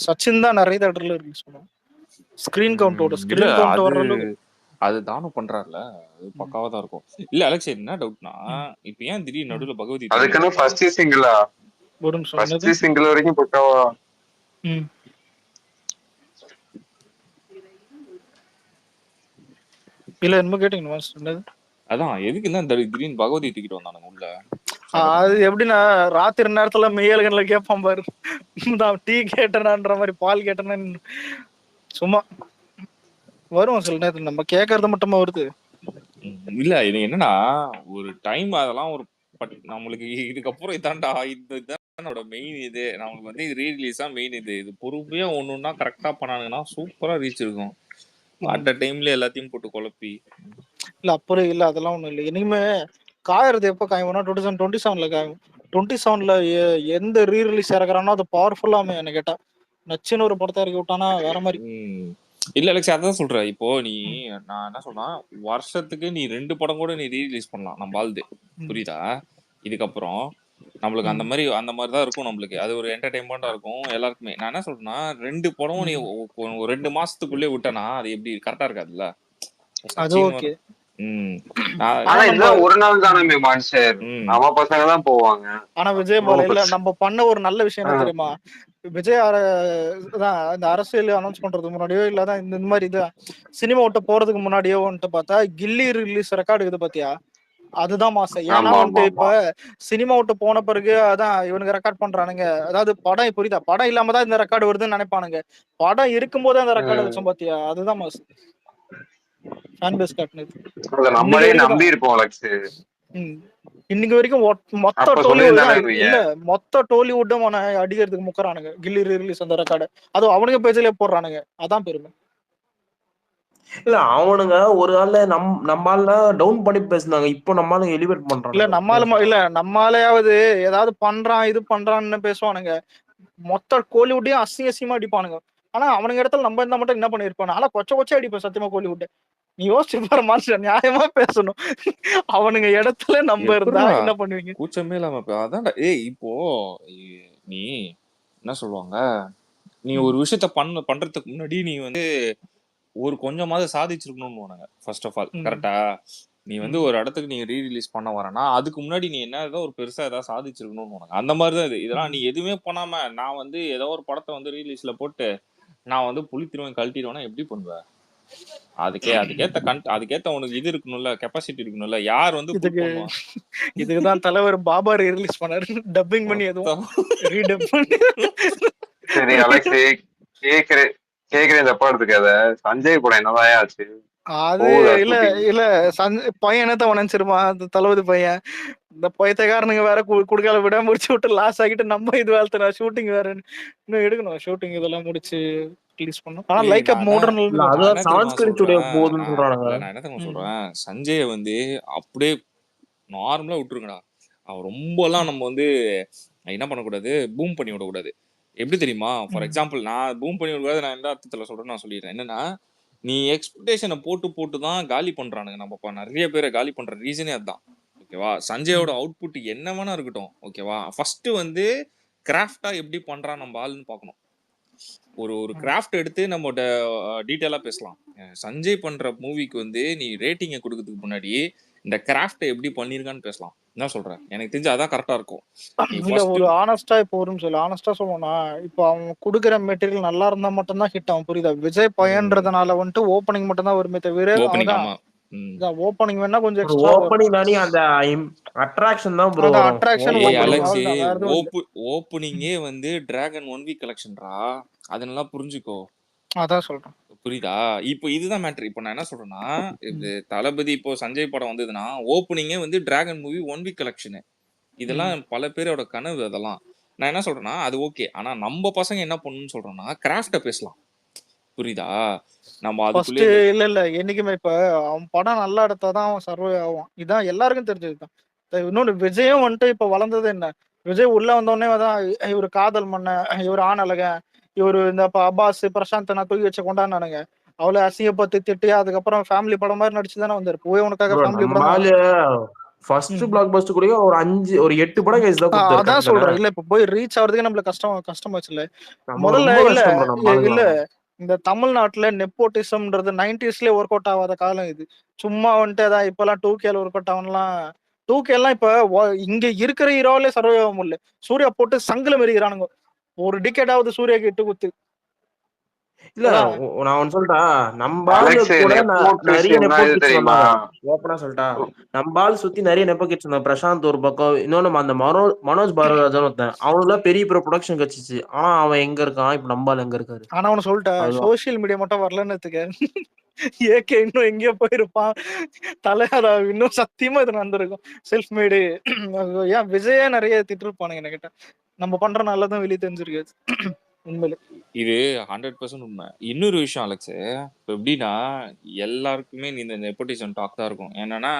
சச்சின் தான் நிறைய தேட்டர்ல ரிலீஸ் பண்ணுவோம். ஸ்கிரீன் கவுண்டோட இல்ல ஸ்கிரீன் கவுண்ட் அது வர்ற அளவுக்கு. அது தானும் பண்றாருல, அது பக்காவா தான் இருக்கும். இல்ல அலெக்ஸ் என்ன டவுட்னா, இப்ப ஏன் திடீர்னு நடுவுல பகவதி அதுக்குன்னு ஃபர்ஸ்ட் சிங்கிளா ஒரு நிமிஷம் ஃபர்ஸ்ட் என்னது? சிங்கிள் வரைக்கும் பக்காவா. ம். இல்ல என்னமோ கேட்டீங்க மாஸ்டர், என்னது? அதான் எதுக்கு தான் திடீர்னு பகவதி தூக்கிட்டு வந்தானுங்க உள்ள. அது எப்படின்னா ராத்திரி நேரத்துல மெய்யல்கன்ல கேட்பான் பாரு, நான் டீ கேட்டேனான்ற மாதிரி, பால் கேட்டேனா, சும்மா வரும் சில நேரத்துல. நம்ம கேட்கறது மட்டுமா வருது? இல்ல இது என்னன்னா ஒரு டைம் அதெல்லாம் ஒரு நம்மளுக்கு இதுக்கப்புறம் இதாண்டா இதுதான் மெயின். இது நம்மளுக்கு வந்து இது ரீரிலீஸா மெயின். இது பொறுமையா ஒண்ணுன்னா கரெக்டா பண்ணானுங்கன்னா சூப்பரா ரீச் இருக்கும். அட் அ டைம்ல எல்லாத்தையும் போட்டு குழப்பி. இல்ல அப்புறம் இல்ல, அதெல்லாம் ஒண்ணும் இல்லை. இனிமே காயறது எப்ப காயும்னா 2027ல காயும். 27ல எந்த ரீ ரிலீஸ் இறக்குறானோ அது பவர்ஃபுல்லா அமையும். என்ன கேட்டா நச்சுன்னு ஒரு படத்தை இறக்கி விட்டானா வேற மாதிரி. இல்ல அலெக்ஸ் அதான் சொல்றேன். இப்போ நீ நான் என்ன சொன்னா, வருஷத்துக்கு நீ 2 படம் கூட நீ ரீரிலீஸ் பண்ணலாம் நம்ம ஆளுது, புரியுதா? இதுக்கப்புறம் நம்மளுக்கு அந்த மாதிரி தான் இருக்கும். நம்மளுக்கு அது ஒரு என்டர்டைன்மெண்டா இருக்கும் எல்லாருக்குமே. நான் என்ன சொல்றேன்னா 2 படம் நீ 2 மாசத்துக்குள்ளே விட்டனா அது எப்படி கரெக்டா இருக்காதுல்ல? அது ஓகே. ஆனா இதெல்லாம் ஒரு நாள் தானே மான்ஸ்டர், நம்ம பசங்க தான் போவாங்க. ஆனா விஜய் பால இல்ல, நம்ம பண்ண ஒரு நல்ல விஷயம் என்ன தெரியுமா? விஜய் இந்த அரசியல் அனௌன்ஸ் பண்றதுக்கு முன்னாடியோ இல்லாதான் இந்த மாதிரி இது சினிமா விட்டு போறதுக்கு முன்னாடியோ வந்துட்டு பார்த்தா கில்லி ரிலீஸ் ரெக்கார்டு இருக்குது பாத்தியா, அதுதான் மாசம். ஏன்னா வந்துட்டு இப்ப சினிமா விட்டு போன பிறகு அதான் இவனுக்கு ரெக்கார்ட் பண்றானுங்க. அதாவது படம் புரியுதா, படம் இல்லாம தான் இந்த ரெக்கார்டு வருதுன்னு நினைப்பானுங்க. படம் இருக்கும் போதே அந்த ரெக்கார்டு வச்சோம் பாத்தியா, அதுதான் மாசம். ஃபேன் பேஸ் காட்டுனது. நம்மளே நம்பி இருப்போம் அலெக்ஸ். இன்னைக்கு வரைக்கும் மொத்த டோலிவுட் இல்ல, மொத்த டோலிவுட்டும் அடிக்கிறதுக்கு முக்கறானுங்க கில்லி ரிலீஸ் அந்த ரெக்கார்டு. அதுவும் அவனுங்க பேஜ்லயே போடுறானுங்க. அதான் பெருமை. இல்ல அவனுங்க ஒரு நாள்ல நம்மால டவுன் பண்ணி பேசினாங்க, இப்போ நம்மால எலிவேட் பண்றாங்க. இல்ல நம்மாலையாவது ஏதாவது பண்றான் இது பண்றான்னு பேசுவானுங்க. மொத்த கோலிவுட்டையும் அசிங்கமா அடிப்பானுங்க. ஆனா அவனுங்க இடத்துல நம்ம இருந்தா மட்டும் என்ன பண்ணிருப்பானு, ஆனா கொச்ச அடிப்பேன் சத்தியமா கோலிவுட். நீ யோசிச்சு பாரு மாஸ்டர், நியாயமா பேசணும். அவனுங்க இடத்துல நம்ம இருந்தா என்ன பண்ணுவீங்க? கூச்சமே இல்லாம அதான். இப்போ நீ என்ன சொல்லுவாங்க, நீ ஒரு விஷயத்த பண்றதுக்கு முன்னாடி நீ வந்து ஒரு கொஞ்சமாவது சாதிச்சிருக்கணும்னு ஃபர்ஸ்ட் ஆஃப் ஆல். கரெக்டா? நீ வந்து ஒரு இடத்துக்கு நீ ரீரிலீஸ் பண்ண வரனா அதுக்கு முன்னாடி நீ என்ன ஏதோ ஒரு பெருசா ஏதாவது சாதிச்சிருக்கணும்னு அந்த மாதிரிதான் இது. இதெல்லாம் நீ எதுவுமே பண்ணாம நான் வந்து ஏதோ ஒரு படத்தை வந்து ரீரிலீஸ்ல போட்டு நான் வந்து புளித்திருவேன் கழட்டிடுவேன்னா எப்படி பண்ணுவ? அதுக்கேத்த உனக்கு இது இருக்கணும்ல, கெப்பாசிட்டி இருக்கணும்ல. யார் வந்து இதுக்குதான் தலைவர் பாபா ரிலீஸ் பண்ணாரு, டப்பிங் பண்ணி எதுவும் ரீடப் பண்ணி. சரி அலெக்ஸ், கேக்குறேன் தப்பா எடுத்துக்காத. சஞ்சய் படம் என்னதான் ஆச்சு? அது இல்ல பையன் என்னத்த நினைச்சிருமா அந்த தளபதி பையன், இந்த பைத்தியக்காரனுங்க வேற குடுக்கால விட முடிச்சு விட்டு லாஸ் ஆகிட்டு நம்ம இது வாழ்த்துனா ஷூட்டிங் வேற இன்னும் எடுக்கணும். ஷூட்டிங் இதெல்லாம் முடிச்சு ரிலீஸ் பண்ணணும். ஆனா லைக் அப் மாடர்ன் போகுதுன்னு சொல்றாங்க. நான் என்ன சொல்றேன், சஞ்சய வந்து அப்படியே நார்மலா விட்டுருங்கடா. அவன் ரொம்ப எல்லாம் நம்ம வந்து என்ன பண்ணக்கூடாது, பூம் பண்ணி விடக்கூடாது. எப்படி தெரியுமா? ஃபார் எக்ஸாம்பிள் நான் பூம் பண்ணி விடக்கூடாது, நான் எந்த அர்த்தத்துல சொல்றேன்னு நான் சொல்லிடுறேன். என்னன்னா நீ எக்ஸ்பெக்டேஷனை போட்டு தான் காலி பண்றானுங்க. நம்ம நிறைய பேரை காலி பண்ற ரீசனே அதுதான். ஓகேவா? சஞ்சயோட அவுட்புட் என்ன வேணா இருக்கட்டும். ஓகேவா? ஃபர்ஸ்ட் வந்து கிராஃப்டா எப்படி பண்றான் நம்ம ஆளுன்னு பார்க்கணும். ஒரு கிராஃப்ட் எடுத்து நம்ம டீட்டெயிலா பேசலாம். சஞ்சய் பண்ற மூவிக்கு வந்து நீ ரேட்டிங்கை கொடுக்கறதுக்கு முன்னாடி இந்த கிராஃப்ட் எப்படி பண்ணிருக்கான்னு பேசலாம். என்ன சொல்றேன்? எனக்கு தெரிஞ்சு அதான் கரெக்டா இருக்கும். ஒரு ஆனஸ்டா இப்போ வரும் சொல்லு, ஆனஸ்டா சொல்லணும்னா இப்போ அவன் கொடுக்குற மெட்டீரியல் நல்லா இருந்தா மட்டும்தான் ஹிட் ஆகும். புரியுதா? விஜய் பையன்றதுனால வந்துட்டு ஓப்பனிங் மட்டும் தான் வருமே தவிர ஓப்பனிங் வேணா கொஞ்சம் எக்ஸ்ட்ரா ஓப்பனிங் தானே, அந்த அட்ராக்ஷன் தான் ப்ரோ. அட்ராக்ஷன் ஓப்பனிங்கே வந்து டிராகன் 1 வீக் கலெக்ஷன்ரா. அது நல்லா புரிஞ்சுக்கோ. அதான் சொல்றேன், புரியுதா? இப்போ இதுதான் மேட்டர். இப்போ நான் என்ன சொல்றேன்னா, தளபதி இப்போ சஞ்சய் படம் வந்ததுன்னா ஓப்பனிங்கே வந்து டிராகன் மூவி 1 வீக் கலெக்ஷன். இதெல்லாம் பல பேரோட கனவு. அதெல்லாம் நான் என்ன சொல்றேன்னா அது ஓகே. ஆனா நம்ம பசங்க என்ன பண்ணணும்னு சொல்றோம்னா கிராஃப்ட பேசலாம். புரியுதா? நம்ம அதுக்குள்ளே இல்ல என்னைக்குமே இப்ப அவன் படம் நல்லா எடுத்தாதான் அவன் சர்வே ஆகும். இதான் எல்லாருக்கும் தெரிஞ்சதுதான். இன்னொன்னு விஜயும் வந்துட்டு இப்ப வளர்ந்தது என்ன, விஜய் உள்ள வந்தோடனே தான் இவரு காதல் மன்ன, இவரு ஆணழகன், இவரு இந்த அப்பாஸ் பிரசாந்த் நான் தூக்கி வச்ச கொண்டாடுனானுங்க. அவளை அசிங்கப்பட்டு திட்டி அதுக்கப்புறம் ஃபேமிலி படம் மாதிரி நடிச்சுதானே வந்தாரு. போய் உனக்காக ஃபேமிலி படம் ஃபர்ஸ்ட் பிளாக் பஸ்டர் கூட ஒரு 8 படம் கழிச்சு தான் கொடுத்தாரு. அதான் கரெக்ட் தானே? சொல்றேன். இல்ல இப்ப போய் ரீச் ஆகுறதுக்கு நம்மளுக்கு கஷ்டமாச்சு இல்ல. நம்ம முதல்ல ரொம்ப இல்ல கஷ்டம் bro நம்ம இல்ல ஆளுங்கலாம். இந்த தமிழ்நாட்டுல நெப்போட்டிசம்ன்றது 90ஸ்லயே ஒர்க் அவுட் ஆகாத காலம் இது. சும்மா வந்துட்டு அதான் இப்பெல்லாம் 2Kல ஒர்க் அவுட் ஆகலாம். 2Kலாம் இப்ப இங்க இருக்கிற ஹீரோவிலே சர்வே ஆக முடியல. சூர்யா போட்டு சங்கில மெரிக்கிறானுங்க. ஒரு டிக்கெட்டாவது சூர்யாக்கு இட்டு குத்து. இல்ல அதான் நான் ஒன்னு சொல்லிட்டா, நம்ம ஆளு அலெக்ஸ் கூட நிறைய நெப்போட்டிசம்னா நெப்போ எது கிட்ஸ் தெரியுமா? வந்தாங்க. ஓப்பனா சொல்லிட்டா, நம்ம ஆள் சுத்தி நிறைய நெப்போ கிட்ஸ் வந்தாங்க. பிரசாந்த் ஒரு பக்கம், இன்னொன்னு அந்த மனோஜ் பாரதிராஜன் ஒருத்தன். அவனுக்குலாம் பெரிய ப்ரொடக்ஷன் கிடைச்சிச்சு. ஆனா அவன் எங்க இருக்கான் இப்ப? நம்ம ஆள் எங்க இருக்காரு? ஆனா அவனு சொல்லிட்டேன், அதுதான். சோசியல் மீடியா மட்டும் வரலன்னு ஏகே இன்னும் எங்கேயோ போயிருப்பான். அதான் இன்னும் சத்தியமா இது நடந்திருக்கும். செல்ஃப் மேடு ஏன் விஜயே நிறைய திட்டிருப்பானுங்க என்கிட்ட. நம்ம பண்ற நல்லதும் வெளியே தெரிஞ்சிருக்காது. உண்மையில இது 100% உண்மை. இன்னொரு விஷயம் அலெக்ஸ், இப்போ எப்படின்னா எல்லாருக்குமே நீ இந்த நெப்போட்டிசம் டாக் தான் இருக்கும். என்னன்னா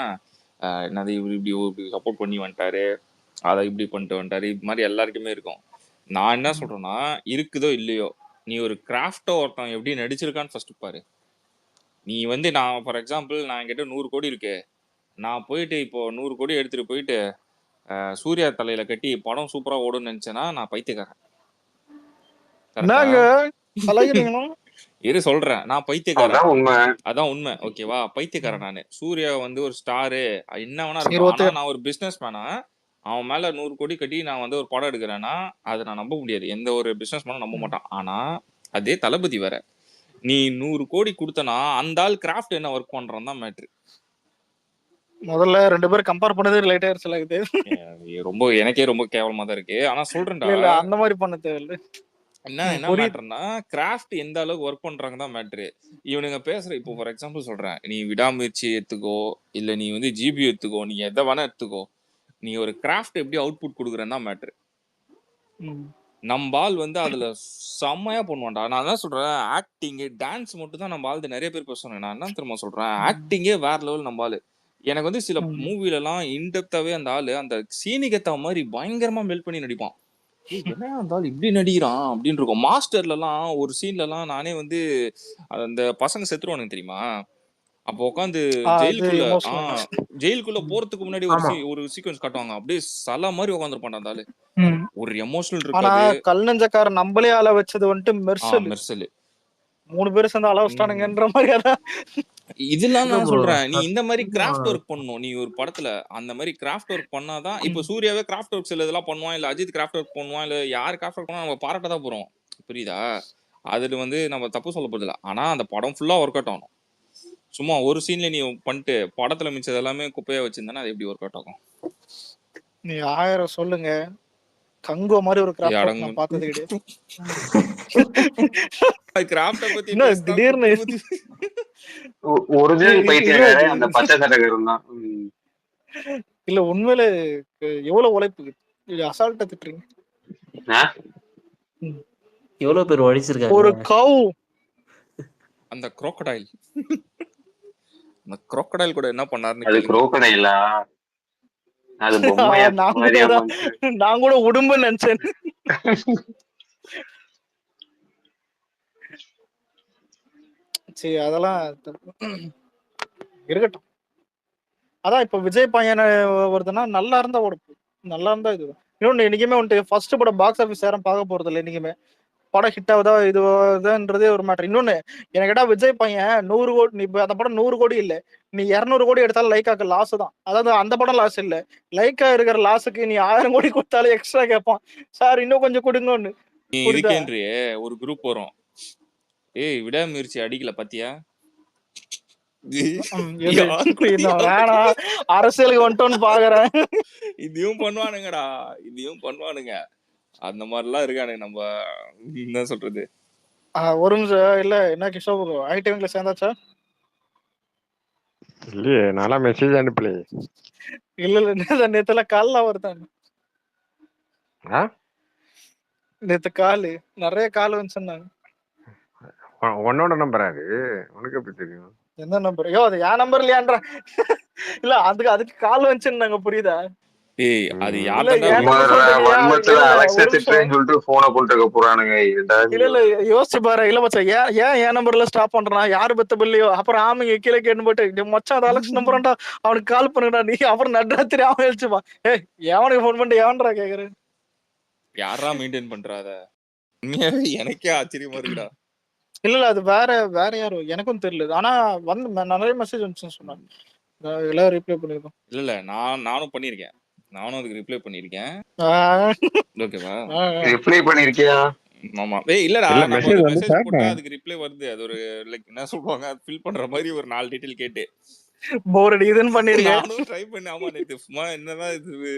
என்னது இவர் இப்படி சப்போர்ட் பண்ணி வந்துட்டாரு, அதை இப்படி பண்ணிட்டு வந்துட்டாரு, இது மாதிரி எல்லாருக்குமே இருக்கும். நான் என்ன சொல்றேன்னா, இருக்குதோ இல்லையோ, நீ ஒரு கிராஃப்டோ ஒருத்தன் எப்படி நடிச்சிருக்கான்னு ஃபர்ஸ்ட் பாரு. நீ வந்து நான் ஃபார் எக்ஸாம்பிள் நான் என்கிட்ட 100 கோடி இருக்கு, நான் போயிட்டு இப்போ 100 கோடி எடுத்துட்டு போயிட்டு சூர்யா தலையில கட்டி படம் சூப்பரா ஓடுன்னு நினைச்சேன்னா நான் பைத்தியக்காரன். கரெக்டா? என்னங்க கலாய்க்கிறீங்களா? இரு சொல்றேன், நான் பைத்தியக்காரன். அதான் உண்மை. அதான் உண்மை. ஓகேவா? பைத்தியக்காரன் நானு. சூர்யா வந்து ஒரு ஸ்டாரு, என்ன வேணா சரி இருக்கட்டும். ஆனா ஓகே. நான் ஒரு பிசினஸ் மேனா, அவன் மேல 100 கோடி கட்டி நான் வந்து ஒரு படம் எடுக்கிறேன்னா அதை நான் நம்ப முடியாது. எந்த ஒரு பிசினஸ் மேனும் நம்ப மாட்டான். ஆனா அதே தளபதி வேற, நீ 100 கோடி கொடுத்தனா அந்த ஆள் கிராஃப்ட் என்ன ஒர்க் பண்றான் தான் மேட்ரு. முதல்ல 2 பேரும் கம்பேர் பண்ணதே லேட் ஆயிருச்சுல இது. ரொம்ப எனக்கே ரொம்ப கேவலமா தான் இருக்கு. ஆனா சொல்றேன்டா, இல்ல அந்த மாதிரி பண்ண தேவையில்ல. என்ன புரியுது. மேட்டர்னா கிராஃப்ட் எந்த அளவுக்கு ஒர்க் பண்றாங்க தான் மேட்ரு. இவனுங்க பேசுற இப்போ ஃபார் எக்ஸாம்பிள் சொல்றேன், நீ விடாமுயற்சி எடுத்துக்கோ, இல்ல நீ வந்து ஜிபி எடுத்துக்கோ, நீ எதை வேணா எடுத்துக்கோ, நீ ஒரு கிராஃப்ட் எப்படி அவுட்புட் கொடுக்குறேன்னா மேட்ரு. நம்ம ஆள் வந்து அதுல செம்மையா பண்ணுவான்டா. நான் தான் சொல்றேன், ஆக்டிங் டான்ஸ் மட்டும் தான் நம்ம ஆள் நிறைய பேர் பேசுவாங்க. நான் என்ன தெரியுமா சொல்றேன், ஆக்டிங்கே வேற லெவல் நம்ம ஆளு. எனக்கு வந்து சில மூவில எல்லாம் இன்டெப்தாவே அந்த ஆளு அந்த சீனுக்கு ஏத்த மாதிரி பயங்கரமா மெல்ட் பண்ணி நடிப்பான். என்ன இருந்தாலும் இப்படி நடிக்கிறான் அப்படின்னு இருக்கும். மாஸ்டர்ல எல்லாம் ஒரு சீன்ல எல்லாம் நானே வந்து அந்த பசங்க செத்துருவானுங்க தெரியுமா, அப்போ உட்காந்து ஜெயிலுக்குள்ள போறதுக்கு முன்னாடி ஆமா. ஒரு சீக்வன்ஸ் காட்டுவாங்க. அப்படியே சல மாதிரி உட்காந்துருப்பான் அந்த ஆளு. ஒரு எமோஷனல் ஆனா இருக்காது. கல் நெஞ்சக்காரன் நம்மளே ஆள வச்சது வந்துட்டு மெர்சல். மெர்சல் 3 பேரும் சேர்ந்து அளவச்சிட்டானுங்கன்ற மாதிரி. அதான் இதெல்லாம் இல்ல நான் ப்ரோ, சொல்றேன், நீ இந்த மாதிரி கிராஃப்ட் ஒர்க் பண்ணணும். நீ ஒரு படத்துல அந்த மாதிரி கிராஃப்ட் ஒர்க் பண்ணாதான். இப்ப சூர்யாவே கிராஃப்ட் ஒர்க் சில இதெல்லாம் பண்ணுவான், இல்ல அஜித் கிராஃப்ட் ஒர்க் பண்ணுவான், இல்ல யார் கிராஃப்ட் ஒர்க் பண்ணா நம்ம பாராட்ட தான் போறோம். புரியுதா? அதுல வந்து நம்ம தப்பு சொல்ல போறது இல்ல. ஆனா அந்த படம் ஃபுல்லா ஒர்க் அவுட் ஆகணும். சும்மா ஒரு சீன்ல நீ பண்ணிட்டு படத்துல மிச்சது எல்லாமே குப்பையா வச்சிருந்தானா அது எப்படி ஒர்க் அவுட் ஆகும்? நீ 1000 சொல்லுங்க, கங்கோ மாதிரி ஒரு கிராஃப்ட் நான் பார்த்தது கிடையாது. கிராஃப்ட பத்தி என்ன திடீர்னு ஒரிஜினல் பைத்தியக்கார அந்த பச்சை சட்டக்காரன் தான். இல்ல உண்மையில எவ்வளவு உழைப்பு அசால்ட்டா திட்டுறீங்க. எவ்வளவு பேர் வடிச்சிருக்காங்க. ஒரு கவ் அந்த crocodile அந்த crocodile கூட என்ன பண்ணாருன்னு அது கேளுங்க. குரோக்கடைலா? அது பொம்மையா? நான் கூட உடும்புன்னு நினைச்சேன். சரி அதெல்லாம் இருக்கட்டும். அதான் இப்ப விஜய் பையன் வருதுன்னா நல்லா இருந்தா ஓடும், நல்லா இருந்தா இது. இன்னொன்னு என்னைக்குமே வந்துட்டு ஃபர்ஸ்ட் படம் பாக்ஸ் ஆஃபீஸ் யாரும் பார்க்க போறது இல்லை. என்னைக்குமே படம் ஹிட் ஆகுதா இதுன்றதே ஒரு மேட்டர். இன்னொன்னு எனக்கு கேட்டா விஜய் பையன் 100 கோடி, நீ அந்த படம் 100 கோடி இல்ல, நீ 200 கோடி எடுத்தாலும் லைக்காக்கு லாஸ் தான். அதாவது அந்த படம் லாஸ் இல்ல, லைக்கா இருக்கிற லாஸுக்கு நீ 1000 கோடி கொடுத்தாலும் எக்ஸ்ட்ரா கேட்பான், சார் இன்னும் கொஞ்சம் கொடுங்கன்னு. நீ இதுக்கேன்றியே ஒரு குரூப் வரும், ஏய் விடாமுயற்சி அடிக்கல பாத்தியா, வேணாம் அரசியலுக்கு வந்துட்டோன்னு பாக்குறேன். இதையும் பண்ணுவானுங்கடா, இதையும் பண்ணுவானுங்க. அந்த மாதிரிலாம் இருக்கானுங்க. நம்ம என்ன சொல்றது. ஒரு நிமிஷம் இல்ல, என்ன கிஷோர் ஐடிவில சேர்ந்தாச்சா? இல்லையே, நல்லா மெசேஜ் அனுப்பலையே. இல்ல நேத்துல கால்ல வருதான், நேத்து காலு நிறைய கால் வந்து சொன்னாங்க. உன்னோட நம்பரா அது? உனக்கு எப்படி தெரியும்? என்ன நம்பர்? ஐயோ அது என் நம்பர் இல்லையான்ற. இல்ல அதுக்கு கால் வந்துச்சுன்னாங்க, புரியுதா? ஏய் அது ம். யார் இல்ல தாண்டா ஏன் நம்ம சும்மாடா சொல்றீங்க வன்மத்துல இல்ல அலெக்ஸா ஒரு நிமிஷம் திட்டுறேன்னு சொல்லிட்டு போனை போட்டுருக்க போறானுங்க. ஏன்டா நீ இல்ல யோசிச்சு பாரு இல்ல மச்சான் ஏன் ஏன் என் நம்பர்ல ஸ்டாப் பண்றான் யாரு பெத்த பிள்ளையோ அப்புறம் ஆமைங்க கீழே கேட்டு போட்டு டேய் மச்சான் அது அலெக்ஸ் நம்புறான்டா அவனுக்கு கால் பண்ணுடா நீ அப்புறம் நடுராத்திரி அவன் எழுச்சுப்பா ஏய் எவனுக்கு ஃபோன் பண்ணிட்டு எவன்டா கேக்குறேன் யாரா மெயின்டைன் பண்றாத? உண்மையாவே எனக்கே ஆச்சரியமா இருக்குடா. இல்ல அது வேற வேற யாரும் எனக்கும் தெரியல ஆனா வந்து நிறைய மெசேஜ் வந்துச்சுன்னு சொன்னாங்க எல்லாம் ரிப்ளை பண்ணிருக்கோம் இல்ல நானும் பண்ணியிருக்கேன். நானும் அதுக்கு ரிப்ளை பண்ணியிருக்கேன். ஓகேவா? ரிப்ளை பண்ணிருக்கியா? ஆமா. ஏய் இல்லடா இல்ல நம்ம மெசேஜ் ஒரு வந்து மெசேஜ் போட்டா அதுக்கு ரிப்ளை வருது. அது ஒரு லைக் என்ன சொல்லுவாங்க ஃபில் பண்ற மாதிரி ஒரு 4 டீடைல் கேட்டு போர் அடிக்குதுன்னு பண்ணிருக்கேன் நானும் ட்ரை பண்ணி ஆமா நேத்து சும்மா என்னதான் இது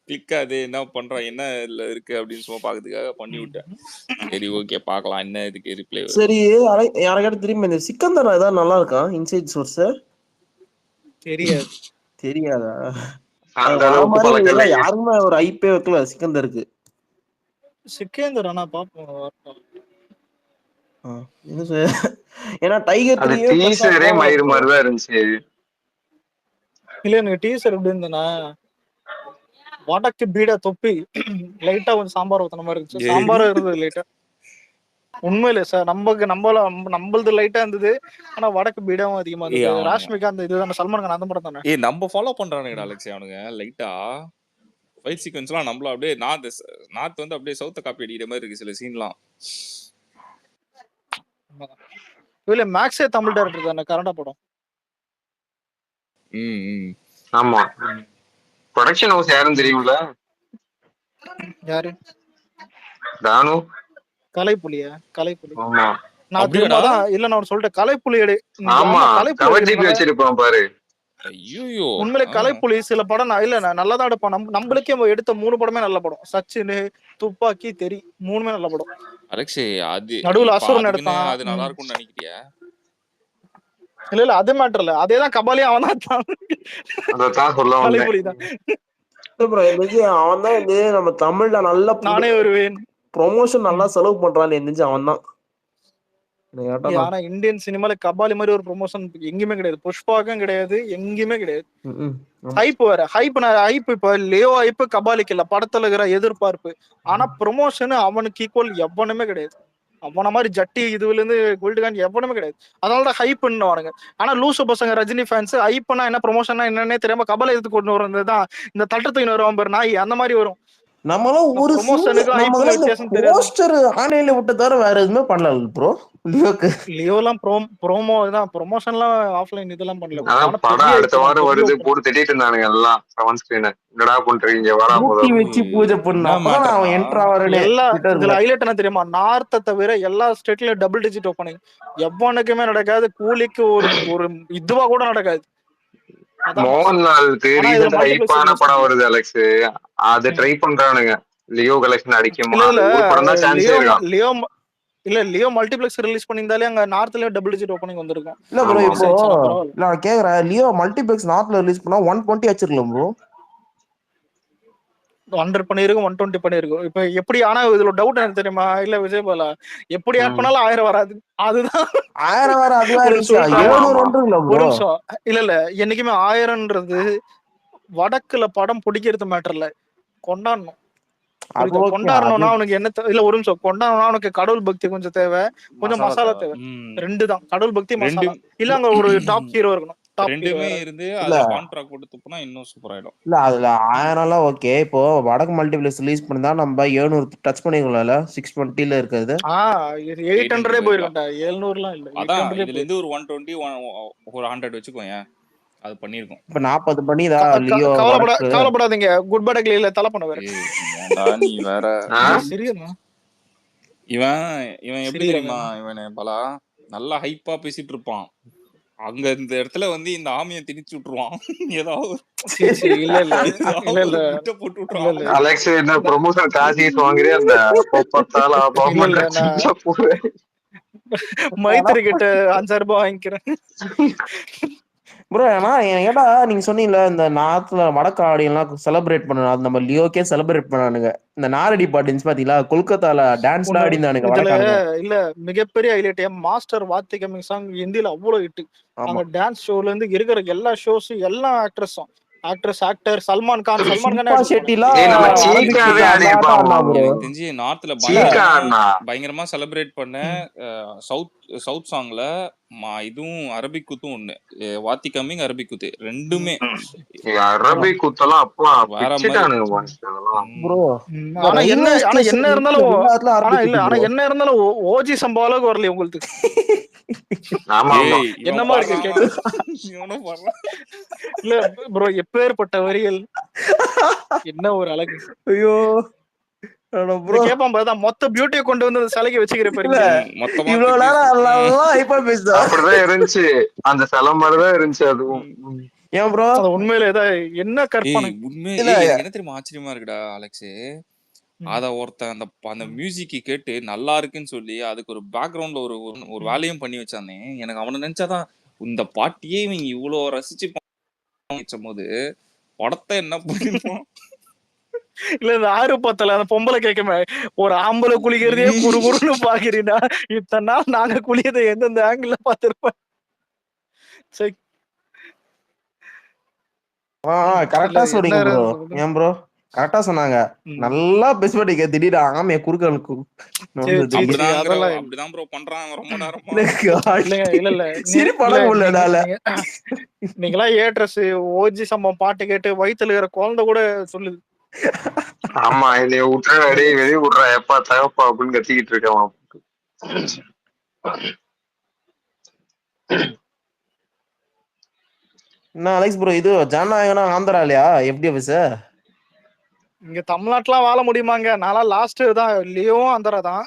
கிளிக் ஆகுது என்ன பண்றோம் என்ன இதுல இருக்கு அப்படின்னு சும்மா பாக்கிறதுக்காக பண்ணி விட்டேன். சரி ஓகே பார்க்கலாம் என்ன இதுக்கு ரிப்ளை வருது. சரி யாருக்காட்ட திரும்பி இந்த சிக்கந்தர் ஏதாவது நல்லா இருக்கா இன்சைட் சோர்ஸ் தெரியாது தெரியாதா? அது அந்த வர அளவுக்கு மாதிரி பழக்கம் எல்லாம் இல்லையே. யாருமே ஒரு ஐப்பே வைக்கல சிக்கந்தருக்கு. சிக்கேந்தர் ஆனா பாப்போம் என்ன ஏன்னா டைகர் அது 3 பெருசா டீசரே போகல மயிறு ப்ரோ. மாதிரிதான் இருந்துச்சு. இல்ல எனக்கு டீசர் எப்படி இருந்ததுன்னா வடக்கு பீடா தொப்பி லைட்டா கொஞ்சம் சாம்பார் ஊத்தின மாதிரி இருந்துச்சு சாம்பாரும் இருந்தது லைட்டா உண்மையில சார் நம்மளது லைட்டா இருந்தது ஆனா வடக்கு பீடாவும் அதிகமா இருந்தது ராஷ்மிகா அந்த இதுதான் சல்மான் கான் அந்த படம் தானே ஏய் நம்ம ஃபாலோ பண்றானுங்கடா அலெக்ஸ் அவனுங்க லைட்டா ஃபைட் சீக்வென்ஸ்லாம் நம்மள அப்படியே நார்த் வந்து அப்படியே சவுத்த காப்பி அடிக்கிற மாதிரி இருக்கு சில சீன்லாம். இல்ல மேக்ஸே தமிழ் டைரக்டர் தானே கன்னடா படம் ஆமா ப்ரொடக்ஷன் ஹவுஸ் யாருன்னு தெரியும்ல? யாரு? தானு. கலைப்புலியா? கலைப்புலி ஆமா நான் திரும்ப இல்ல நான் சொல்லிட்டேன் கலைப்புலி ஆமா கலைப்புலி கவர்ஜிபி வச்சிருப்பான் பாரு. ஐயோ உண்மையிலே கலைப்புலி சில படம் இல்ல நல்லாதான் எடுப்பான் நம்மளுக்கே எடுத்த 3 படமே நல்ல படம் சச்சின் துப்பாக்கி தெரி 3மே நல்ல படம். அலெக்ஸ் அது நடுவுல அசுரன் எடுத்தான் அது நல்லா இருக்கும்னு நினைக்கிறியா? இல்ல அது மேட்டர் இல்ல அதேதான் கபாலியும் அவன் தான் அதான் சொல்ல வந்தேன். கலைப்புலி தான் அவன் தான் வந்து நம்ம தமிழ்ல நல்ல நானே வருவேன் ப்ரொமோஷன் நல்லா செலவு பண்றான்னு இருந்துச்சு அவன் தான். ஆனா இந்தியன் சினிமால கபாலி மாதிரி ஒரு ப்ரொமோஷன் எங்கேயுமே கிடையாது. புஷ்பாக்கும் கிடையாது எங்கேயுமே கிடையாது. ஹைப் வேற ஹைப் இப்ப லியோ ஹைப் கபாலிக்கு இல்ல படத்துல இருக்கிற எதிர்பார்ப்பு ஆனா ப்ரொமோஷன் அவனுக்கு ஈக்குவல் எவனுமே கிடையாது. அவன மாதிரி ஜட்டி இதுல இருந்து கோல்டுகான் எவனுமே கிடையாது. அதனாலதான் ஹைப்னு வானுங்க. ஆனா லூசு பசங்க ரஜினி ஃபேன்ஸ் ஹைப்னா என்ன ப்ரொமோஷன்னா என்னன்னே தெரியாம கபாலை எடுத்து கொண்டு வரதுதான் இந்த தட்டத்துக்கு வருவான் பாரு நாய் அந்த மாதிரி வரும். நம்மளும் ஒரு போஸ்டர் ஆன்லைன்ல விட்ட தவிர வேற எதுவுமே பண்ணல ப்ரோ. லியோலாம் ப்ரோமோ தான் ப்ரொமோஷன்லாம் ஆஃப்லைன் இதெல்லாம் பண்ணல. அதான் படம் அடுத்த வாரம் வருது போட்டு திட்டிட்டு இருந்தானுங்க எல்லாம் செவன் ஸ்கிரீன் என்னடா பண்றீங்க வரா மூட்டி வச்சு பூஜை பண்ணா அவன் என்ட்ரா வரனே இதுல ஹைலைட் என்ன தெரியுமா நார்த்த தவிர எல்லா ஸ்டேட்லயும் டபுள் டிஜிட் ஓப்பனிங் எவனுக்குமே நடக்காது. கூலிக்கு ஒரு இதுவா கூட நடக்காது. மோகன்லாலுக்கு ரீசெண்டா ஹைப்பான படம் வருது அலெக்ஸ் அது ட்ரை பண்றானுங்க லியோ கலெக்ஷன் அடிக்குமா ஒரு படம் தான் சான்ஸ் இருக்கான். லியோ மல்டிபிளெக்ஸ் ரிலீஸ் பண்ணிருந்தாலே அங்க நார்த்லயும் டபுள் டிஜிட் ஓப்பனிங் வந்திருக்கும். இல்ல ப்ரோ இப்போ நான் கேக்குறேன் லியோ மல்டிபிளெக்ஸ் நார்த்ல ரிலீஸ் பண்ணா 120 வச்சிருக்கலாம் ப்ரோ. 100 பண்ணிருக்கும் 120 பண்ணிருக்கும். இப்ப எப்படி ஆனா இதுல டவுட் எனக்கு தெரியுமா இல்ல விஜய் பாலா எப்படி ஆட் பண்ணாலும் 1000 வராது. அதுதான் 1000 வர அதுவா ஒரு நிமிஷம் இல்ல என்னைக்குமே 1000ன்றது வடக்குல படம் பிடிக்கிறது மேட்டர் இல்ல கொண்டாடணும். கொண்டாடணும்னா அவனுக்கு என்ன இல்ல ஒரு நிமிஷம் கொண்டாடணும்னா அவனுக்கு கடவுள் பக்தி கொஞ்சம் தேவை கொஞ்சம் மசாலா தேவை. 2 தான் கடவுள் பக்தி மசாலா இல்ல அங்க ஒரு டாப் ஹீரோ இருக்கணும். ரெண்டுமே இருந்து அது கான்ட்ராக்ட் போட்டு துப்புனா இன்னும் சூப்பர் ஆயிடும். இல்ல அதுல 1000லாம் ஓகே. இப்போ வடக்கு மல்டிபிளெக்ஸ் ரிலீஸ் பண்ணா நம்ம 700 டச் பண்ணிக்கலாம்ல 620ல இருக்குது. 800 போயிருக்கா 700லாம் இல்ல. அதான் இதுல இருந்து ஒரு 120 ஒரு 100 வெச்சுக்கோங்க அது பண்ணிருக்கோம். இப்ப 40 பண்ணிதா லியோ கவலைப்படாதீங்க குட் பை கிளில தலை பண்ண வேற. ஏன்டா நீ வேற சரியா இவன் எப்படி தெரியுமா இவனே பலா நல்லா ஹைப்பா பேசிட்டு இருப்பான். அங்க இந்த இடத்துல வந்து இந்த ஆமியை திணிச்சு விட்டுருவான் ஏதாவது அலெக்ஸ் என்ன ப்ரொமோஷன் காசு வாங்குறே அந்த மைத்திரி கிட்ட 5000 ரூபாய் வாங்கிக்கிறேன் ப்ரோ. ஏன்னா ஏடா நீங்க சொன்னீங்கல்ல இந்த நார்த்ல வடக்கு ஆடியெல்லாம் செலிப்ரேட் பண்ணணும். அது நம்ம லியோக்கே செலிப்ரேட் பண்ணானுங்க. இந்த நாரடி பாட்டின்ஸ் பாத்தீங்களா கொல்கத்தால டான்ஸ்லாம் ஆடினானுங்க வடக்கானுங்க. இல்ல மிகப்பெரிய ஹைலைட் மாஸ்டர் வாத்தி கமிங் சாங் ஹிந்தில அவ்வளவு ஹிட். அங்க டான்ஸ் ஷோல இருந்து இருக்கிற எல்லா ஷோஸ் எல்லா ஆக்ட்ரஸும் ஆக்டர் சல்மான் கானே ஷில்பா எடுத்துட்டு ஷெட்டிலாம் ஏய் நம்ம போனேன். அரபிக் சீக்காவே குத்து அந்த ஆட்டம் ஆடினா ஆடிருப்பான். ப்ரோ. எனக்கு தெரிஞ்சு நார்த்ல சீக்கா ஆடினா பயங்கரமா செலிப்ரேட் பண்ண சவுத் சாங்ல இதுவும் அரபிக் குத்தும் ஒண்ணு. வாத்தி கம்மிங் அரபிக் குத்து ரெண்டுமே அரபிக் குத்தெல்லாம் அப்பா வேற மாதிரி. பிச்சுட்டானுங்க மனுஷன். ப்ரோ ஆனா என்ன இருந்தாலும் ஆனா இல்ல ஆனா ப்ரோ. என்ன இருந்தாலும் ஓஜி சம்பா அளவுக்கு வரல உங்களுக்கு. ஆமா ஆமா ஏய் இவன் என்னமா இருக்கு பாடுறான் கேட்டு இவனும் பாடுறான். இல்ல ப்ரோ எப்பேற்பட்ட வரிகள், என்ன ஒரு அழகு. ஐயோ இத ப்ரோ கேட்பான் பாரு, மொத்த பியூட்டியை கொண்டு வந்து அந்த சிலைக்கு வச்சுக்கிற இல்ல பாருங்க. மொத்தமா இவ்வளவு திட்டி நேரம் எல்லாம் இப்ப பேசுதா அப்படிதான் இருந்துச்சு. அந்த சிலை மாதிரிதான் இருந்துச்சு அதுவும். ஏன் ப்ரோ அது உண்மையில என்ன கற்பனை. ஏய் உண்மை இல்ல எனக்கு என்ன தெரியுமா ஆச்சரியமா இருக்குடா அலெக்ஸ். அத ஒருத்தன் அந்த மியூசிக் கேட்டு நல்லா இருக்குன்னு சொல்லி அதுக்கு ஒரு பேக்ரவுண்ட்ல ஒரு வேலையும் பண்ணி வச்சானே. எனக்கு அவனை நினைச்சாதான் இந்த பாட்டியே இவங்க இவ்வளவு ரசிச்சு வச்சும் போது படத்தை என்ன பண்ணிருப்பான். இல்ல இந்த 6-10 அந்த பொம்பளை கேட்குமே, ஒரு ஆம்பளை குளிக்கிறதே குறுகுறுன்னு பாக்குறீங்கன்னா இத்தனை நாள் நாங்க குளியதை எந்தெந்த ஆங்கிள் பாத்திருப்போம். சரி கரெக்டா இல்ல சொல்றீங்க என்ன ப்ரோ. இருந்தது? ஏன் ப்ரோ கரெக்டா சொன்னாங்க. நல்லா பெஸ்ட் பண்ணிக்க திடீர் ஆமைய குறுக்க அப்படிதான் ப்ரோ பண்றான் ரொம்ப நேரமா. இல்ல சரி படம் உள்ளதால நீங்களா ஏட்ரஸ் ஓஜி சம்பவம் பாட்டு கேட்டு வயித்துல இருக்கிற குழந்தை கூட சொல்லுது. ஆமா என்னைய விட்டுற வெளியே விடுறா எப்பா தகப்பா அப்படின்னு கத்திக்கிட்டு இருக்கேன். என்ன அலெக்ஸ் ப்ரோ இது ஜனநாயகனா ஆந்திரா இல்லையா FDFS? இங்க தமிழ்நாட்டுலாம் வாழ முடியுமாங்க? நாளா லாஸ்ட் தான் லியோவும் ஆந்திரா தான்.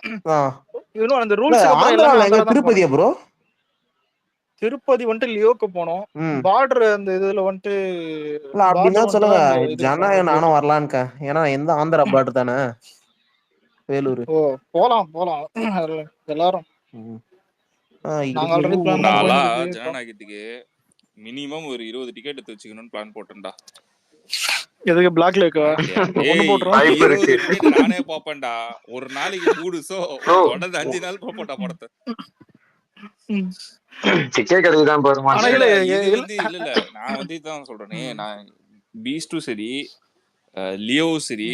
இன்னும் அந்த ரூல்ஸ்க்கு அப்புறம் எல்லாமே ஆந்திரால எங்க ஆந்திரா தான். திருப்பதியா ப்ரோ? திருப்பதி வந்துட்டு லியோக்கு போனோம். பார்டர் அந்த இதுல வந்துட்டு இல்ல அப்படின்னா சொல்லுங்க ஜனநாயகம் நானும் வரலான்னு. ஏன்னா எந்த ஆந்திரா பார்டர் தானே வேலூர். போலாம் எல்லாரும் நாங்க ஆல்ரெடி பிளான் பண்ணி ஜனநாயகத்துக்கு மினிமம் ஒரு 20 டிக்கெட் எடுத்து வச்சுக்கணும்னு பிளான் போட்டேன்டா. எதுக்கு பிளாக் லேக்கா? நானே பாப்பேன்டா ஒரு நாளைக்கு 3 ஷோ தொடர்ந்து 5 நாள் போட்டா படத்தை. டிக்கெட் கிடைக்குதான் பாருமா. இல்ல நான் வந்து இதான் சொல்றேனே, நான் பீஸ்டும் சரி லியோவும் சரி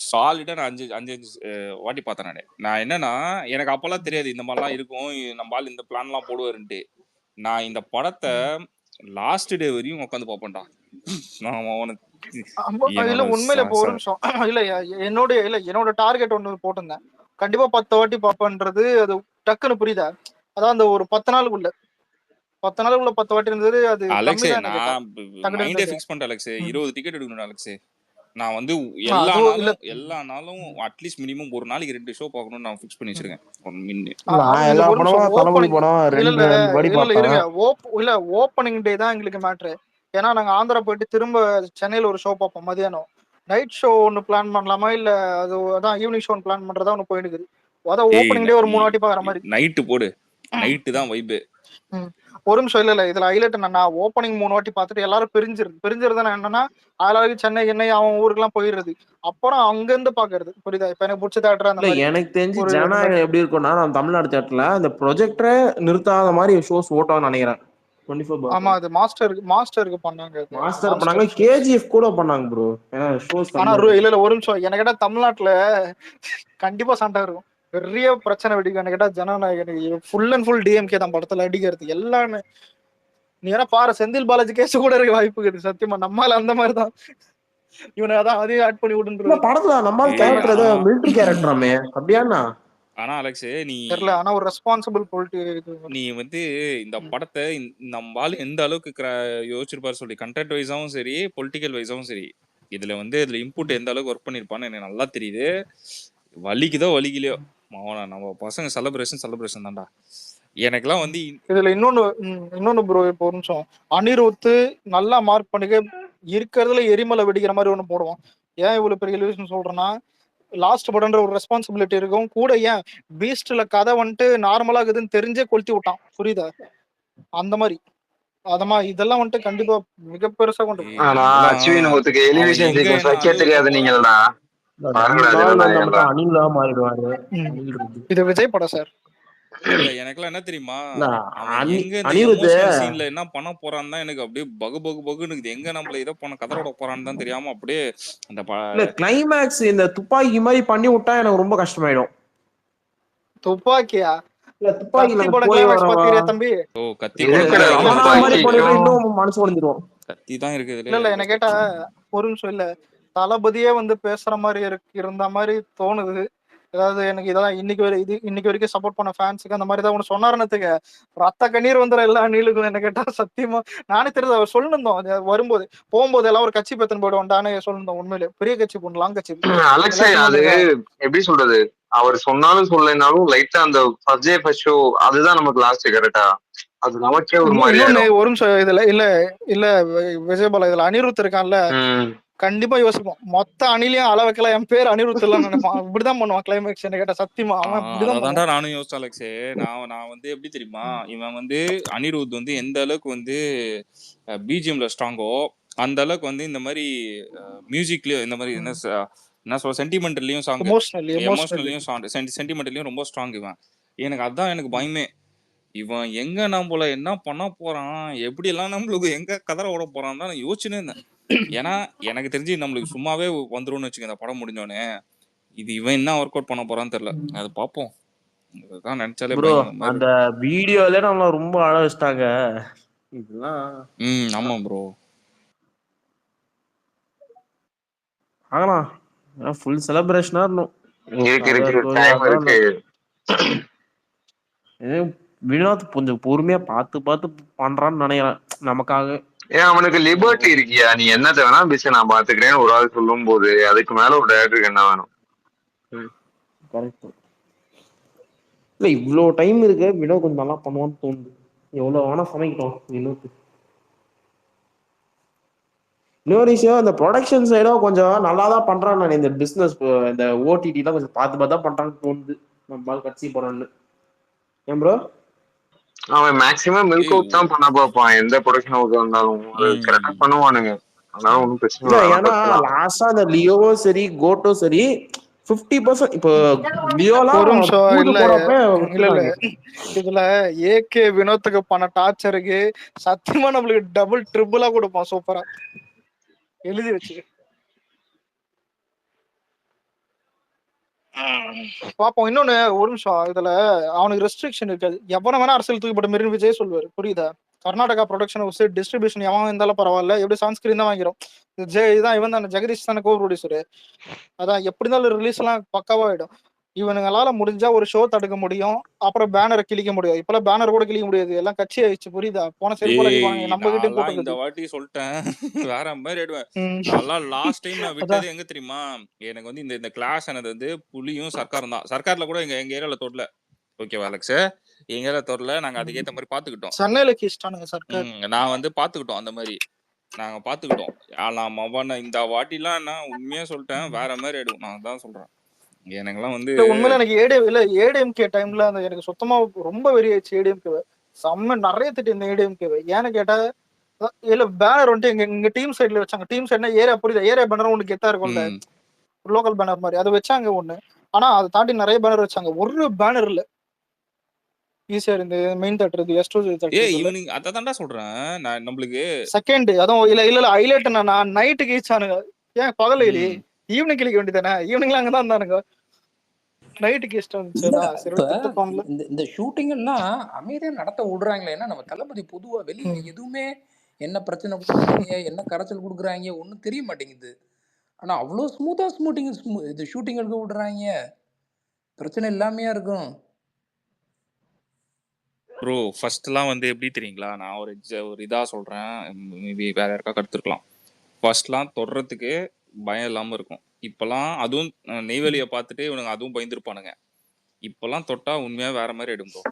சாலிடா நான் 5 வாட்டி பார்த்தேன் நானு. நான் என்னன்னா எனக்கு அப்பெல்லாம் தெரியாது இந்த மாதிரிலாம் இருக்கும், நம்ம ஆள் இந்த பிளான் எல்லாம் போடுவாருன்ட்டு. நான் இந்த படத்தை லாஸ்ட் டே வரையும் உட்காந்து பார்ப்பேன்டா. இல்ல உண்மையில இப்போ ஒரு நிமிஷம் இல்ல என்னோட டார்கெட் ஒண்ணு போட்டிருந்தேன், கண்டிப்பா 10 வாட்டி பாப்பேன்றது. அது டக்குன்னு புரியுதா? அதான் அந்த ஒரு 10 நாளுக்குள்ள 10 வாட்டி இருந்தது. அது அலெக்ஸ் நான் மைண்டே ஃபிக்ஸ் பண்ணிட்டேன் அலெக்ஸ். 20 டிக்கெட் எடுக்கணும் அலெக்ஸ். நான் வந்து எல்லா நாளும் அட்லீஸ்ட் மினிமம் ஒரு நாளைக்கு 2 ஷோ பார்க்கணும்னு நான் ஃபிக்ஸ் பண்ணி வச்சிருக்கேன். ஓப்பனிங் டே தான் எங்களுக்கு மேட்ரு. ஏன்னா நாங்க ஆந்திரா போயிட்டு திரும்ப சென்னையில ஒரு ஷோ பார்ப்போம் மதியானம். நைட் ஷோ ஒன்னு பிளான் பண்ணலாமா இல்ல அது அதான் ஈவினிங் ஷோ பிளான் பண்றதா ஒன்னு போயிட்டு இருக்குது. அதான் ஓப்பனிங் டே ஒரு 3 வாட்டி பாக்குற மாதிரி. நைட்டு போடு, நைட்டு தான் வைப். ஒரு நிமிஷம் இல்ல இதுல ஹைலைட் என்னன்னா, ஓப்பனிங் 3 வாட்டி பார்த்துட்டு எல்லாரும் பிரிஞ்சிருது என்னன்னா ஆளாளுக்கு சென்னை அவன் ஊருக்கு எல்லாம் போயிடுறது. அப்புறம் அங்க இருந்து பாக்குறது. புரியுதா? இப்ப எனக்கு பிடிச்ச தேட்டர் அந்த மாதிரி. எனக்கு தெரிஞ்சு ஜனநாயகம் எப்படி இருக்கும்னா, நம்ம தமிழ்நாடு தேட்டர்ல இந்த ப்ரொஜெக்டரை நிறுத்தாத மாதிரி ஷோஸ் ஓட்டான்னு நினைக்கிறேன். ஆமா அது மாஸ்டருக்கு பண்ணாங்க. மாஸ்டர் பண்ணாங்க, KGF கூட பண்ணாங்க ப்ரோ. ஆனா இல்ல ஒரு நிமிஷம், எனக்கு கேட்டா தமிழ்நாட்டுல கண்டிப்பா சண்டை இருக்கும், பெரிய பிரச்சனை வெடிக்கும். எனக்கு கேட்டா ஜனநாயகம் ஃபுல் அண்ட் ஃபுல் DMK தான் படத்துல அடிக்கிறது எல்லாமே. நீ ஏன்னா பாரு செந்தில் பாலாஜி கேஸ் கூட இருக்க வாய்ப்பு இருக்குது சத்தியமா. நம்மால அந்த மாதிரிதான் இவனை அதான் அதையும் ஆட் பண்ணி விடுன்ற படத்துல நம்ம கேரக்டர் ஏதோ மிலிட்டரி கேரக்டராமே அப்படியாண்ணா. ஆனா அலெக்ஸ் நீ தெரியல, ஆனா ஒரு ரெஸ்பான்சிபிள் நீ வந்து இந்த படத்தை நம்ம ஆளு எந்த அளவுக்கு யோசிச்சிருப்பாரு சொல்லி, கண்டென்ட் வைஸாவும் சரி பொலிட்டிக்கல் வைஸாவும் சரி, இதுல இன்புட் எந்த அளவுக்கு ஒர்க் பண்ணிருப்பான்னு எனக்கு நல்லா தெரியுது. வலிக்குதோ வலிக்கலையோ நம்ம பசங்க செலிப்ரேஷன் தான்டா. எனக்குலாம் வந்து இதுல இன்னொன்னு ப்ரோ, இப்போ ஒரு நிமிஷம் அனிருத்து நல்லா மார்க் பண்ணிக்க இருக்கிறதுல எரிமலை வெடிக்கிற மாதிரி ஒண்ணு போடுவான். ஏன் இவ்வளவு பெரிய எலிவேஷன் சொல்றேன்னா, லாஸ்ட் படம்ன்ற ஒரு ரெஸ்பான்சிபிலிட்டி இருக்கும் கூட. ஏன் பீஸ்ட்ல கதை வந்துட்டு நார்மலா இருக்குதுன்னு தெரிஞ்சே கொளுத்தி விட்டான், புரியுதா? அந்த மாதிரி இதெல்லாம் வந்துட்டு கண்டிப்பா மிக பெருசா கொண்டு எலிவேஷன் சீக்வென்ஸ் வைக்க தெரியாது நீங்களா. அனிலா மாறிடுவாரு. இது விஜய் படம் சார். இல்ல எனக்கெல்லாம் என்ன தெரியுமா, இல்ல அவன் எங்க இந்த அனிருத் எமோஷனல் சீன்ல என்ன பண்ண போறான்னு தான் எனக்கு அப்படியே பகு பகு பகுன்னு இருக்குது. எங்க நம்மள இதை பண்ண கதற விட போறான்னு தான் தெரியாம அப்படியே அந்த இல்ல கிளைமேக்ஸ் இந்த துப்பாக்கி மாதிரி பண்ணி விட்டா எனக்கு ரொம்ப கஷ்டமாயிடும். துப்பாக்கியா? இல்ல துப்பாக்கில கத்தி படம் போய் கிளைமேக்ஸ் வரவா பாத்தீங்களா தம்பி? கத்தி இது இருக்குடா படத்துல ரமணா மாதிரி பண்ணிட்டா துப்பாக்கிக்கும். இன்னும் மனசு உடைஞ்சிரும். கத்தி தான் இருக்குது இல்ல என்ன கேட்டா ஒரு நிமிஷம் இல்ல, தளபதியே வந்து பேசுற மாதிரி இருந்த மாதிரி தோணுது. அதாவது எனக்கு இதெல்லாம் இன்னைக்கு வரைக்கும் சப்போர்ட் பண்ண ஃபேன்ஸுக்கு அந்த மாதிரி தான் ஒன்று சொன்னாருன்னதுக்கு ரத்த கண்ணீர் வந்துடும் எல்லா நீளுக்கும். என்ன கேட்டா சத்தியமா நானே தெரியுது அவர் சொல்லிருந்தோம் வரும்போது போகும்போது எல்லாம் ஒரு கட்சி பத்தின போயிடுவோம்டானே சொல்லிருந்தோம். உண்மையிலே பெரிய கட்சி போகணும், லாங் கட்சி அலெக்ஸே அது எப்படி சொல்றது, அவர் சொன்னாலும் சொல்லனாலும் லைட்டா அந்த ஃபர்ஸ்ட் டே ஃபர்ஸ்ட் ஷோ அதுதான் நமக்கு லாஸ்ட் கரெக்டா, அது நமக்கே ஒரு மாதிரி இன்னொன்னு ஒரு நிமிஷம் இதுல இல்ல இல்ல விஜயபாலா இதுல அனிருத் இருக்கான்ல, கண்டிப்பா யோசிப்போம் மொத்த அணிலையும் அள வைக்கலாம் என் பேர் அனிருத் எல்லாம் நினைப்பான். இப்படிதான் பண்ணுவான் கிளைமேக்ஸ். என்ன கேட்டா சத்தியமா அவன் இப்படிதான் அதான்டா நானும் யோசிச்சேன் அலெக்ஸே. நான் வந்து எப்படி தெரியுமா, இவன் வந்து அனிருத் வந்து எந்த அளவுக்கு வந்து பிஜிஎம்ல ஸ்ட்ராங்கோ அந்த அளவுக்கு வந்து இந்த மாதிரி மியூசிக்லயும் இந்த மாதிரி என்ன சொல்ற சென்டிமெண்டல்லையும் சாங், எமோஷனல்லையும் சென்டிமெண்டல்லையும் ரொம்ப ஸ்ட்ராங் இவன். எனக்கு பயமே இவன் எங்க நம்மள என்ன பண்ண போறான், எப்படி எல்லாம் நம்மளுக்கு எங்க கதற விட போறான் தான் யோசிச்சுன்னு இருந்தேன். ஏன்னா எனக்கு தெரிஞ்சு நம்மளுக்கு சும்மாவே வந்துரும்னு வச்சுக்க இந்த படம் முடிஞ்சோடனே. இது இவன் என்ன ஒர்க் அவுட் பண்ண போறான்னு தெரியல, அது பாப்போம். அதுதான் நினைச்சாலே ப்ரோ அந்த வீடியோல நம்மள ரொம்ப அழ வச்சிட்டாங்க இதெல்லாம். ஆமா ப்ரோ ஆகலாம் ஃபுல் செலிப்ரேஷனா இருந்தோம். வினோத் கொஞ்சம் பொறுமையா பார்த்து பண்றான்னு நினைக்கிறேன் நமக்காக. ஏன் அவனுக்கு லிபர்ட்டி இருக்கியா, நீ என்னத்த வேணா பிச நான் பாத்துக்கிறேன்னு ஒரு ஆள் சொல்லும் போது அதுக்கு மேல ஒரு டைரக்டருக்கு என்ன வேணும்? கரெக்ட். இல்ல இவ்வளவு டைம் இருக்கு, வினோத் கொஞ்சம் நல்லா பண்ணுவான்னு தோணுது. எவ்வளவு வேணா சமைக்கிட்டோம் வினோத். இன்னொரு விஷயம், இந்த ப்ரொடக்ஷன் சைடும் கொஞ்சம் நல்லா தான் பண்றான்னு நான் இந்த பிசினஸ் இந்த ஓடிடி தான் கொஞ்சம் பார்த்து தான் பண்றான்னு தோணுது நம்ம கட்சி போறான்னு. ஏன் ப்ரோ அவன் மேக்ஸிமம் மில்க் அவுட் தான் பண்ண பார்ப்பான் எந்த ப்ரொடக்ஷன் அவுட் வந்தாலும், கரெக்டா பண்ணுவானுங்க. அதனால ஒன்றும் பிரச்சனை இல்லை. ஏன்னா லாஸ்டா அந்த லியோவும் சரி கோட்டும் சரி 50% இப்போ லியோலாம் ஒரு நிமிஷம் இல்ல இல்ல இதுல ஏகே வினோத்துக்கு பண்ண டார்ச்சருக்கு சத்தியமா நம்மளுக்கு டபுள் ட்ரிபிளா கொடுப்பான் சூப்பரா எழுதி வச்சு பாப்போம். இன்னொன்னு ஒரு நிமிஷம், இதுல அவனுக்கு ரெஸ்ட்ரிக்ஷன் இருக்காது. எவன வேணா அரசியல் தூக்கி போட்ட மெரின் விஜய் சொல்லுவாரு, புரியுதா? கர்நாடகா ப்ரொடக்ஷன் ஹவுஸ் டிஸ்ட்ரிபியூஷன் எவன் இருந்தாலும் பரவாயில்ல, எப்படி சன்ஸ்கிரீன் தான் வாங்கிறோம். இதான் இவன் தான் ஜெகதீஷ் தானே கோ ப்ரொடியூசரு. அதான் எப்படி இருந்தாலும் ரிலீஸ் எல்லாம் பக்காவாயிடும். இவனுங்களால முடிஞ்சா ஒரு ஷோ தடுக்க முடியும், அப்புறம் பேனரை கிழிக்க முடியும். இப்பெல்லாம் பேனர் கூட கிழிக்க முடியாது, எல்லாம் கட்சி ஆயிடுச்சு, புரியுதா? போன செருப்பால அடிப்பாங்க நம்ம கிட்டயும் போட்டு. இந்த வாட்டி சொல்லிட்டேன் வேற மாதிரி ஆயிடுவேன். நல்லா லாஸ்ட் டைம் நான் விட்டது எங்க தெரியுமா, எனக்கு வந்து இந்த கிளாஸ் ஆனது வந்து புலியும் சர்க்காரும் தான். சர்க்கார்ல கூட எங்க ஏரியால தோட்டல, ஓகேவா அலெக்ஸ், எங்க ஏரியால தோட்டல நாங்க அதுக்கேற்ற மாதிரி பாத்துக்கிட்டோம். சென்னையில கீழ்ஸ்டானுங்க சர்க்கார். நான் வந்து பாத்துக்கிட்டோம், அந்த மாதிரி நாங்க பாத்துக்கிட்டோம். ஆனா இந்த வாட்டிலாம் நான் உண்மையா சொல்லிட்டேன் வேற மாதிரி ஆயிடும். நான் தான் சொல்றேன், எனக்குலாம் வந்து உண்மையில எனக்கு ஏடிஎம்கே டைம்ல அந்த எனக்கு சுத்தமா ரொம்ப வெறியாச்சு. ஏடிஎம்கே செம்ம நிறைய திட்டு இந்த ஏடிஎம்கே. ஏன்னு கேட்டா இல்ல பேனர் வந்துட்டு எங்க டீம் சைட்ல வச்சாங்க. டீம் சைட்னா ஏரியா, புரியுதா? ஏரியா பேனர் ஒண்ணு கெத்தா இருக்கும்ல, லோக்கல் பேனர் மாதிரி, அதை வச்சாங்க ஒண்ணு. ஆனா அதை தாண்டி நிறைய பேனர் வச்சாங்க, ஒரு பேனர் இல்ல. ஈஸியா இருந்து மெயின் தட்டுறது அதான் சொல்றேன் நான் நம்மளுக்கு செகண்ட். அதுவும் இல்ல ஹைலைட் நான் நைட்டுக்கு ஈச்சானுங்க. ஏன் பகல இல்லையே, ஈவினிங் கிளிக்க வேண்டியதானே? ஈவினிங்ல அங்கதான் இருந்தானுங்க, நைட்டுக்கு இஷ்டம் இருந்துச்சு. இந்த ஷூட்டிங் எல்லாம் அமைதியா நடத்த விடுறாங்களே. ஏன்னா நம்ம தளபதி பொதுவா வெளியில எதுவுமே என்ன பிரச்சனை கொடுக்குறாங்க என்ன கரைச்சல் கொடுக்குறாங்க ஒன்னும் தெரிய மாட்டேங்குது. ஆனா அவ்வளவு ஸ்மூத்தா இது ஷூட்டிங் எடுக்க விடுறாங்க, பிரச்சனை இல்லாமையா இருக்கும். ப்ரோ ஃபர்ஸ்ட்லாம் வந்து எப்படி தெரியுங்களா, நான் ஒரு இதா சொல்றேன், மேபி வேற யாருக்கா கற்றுக்கலாம். ஃபர்ஸ்ட்லாம் தொடுறதுக்கு பயம் இல்லாம இருக்கும். இப்பெல்லாம் அதுவும் நெய்வேலியை பார்த்துட்டு இவனுங்க அதுவும் பயந்துருப்பானுங்க. இப்பெல்லாம் தொட்டா உண்மையா வேற மாதிரி ஆயிடும் ப்ரோ.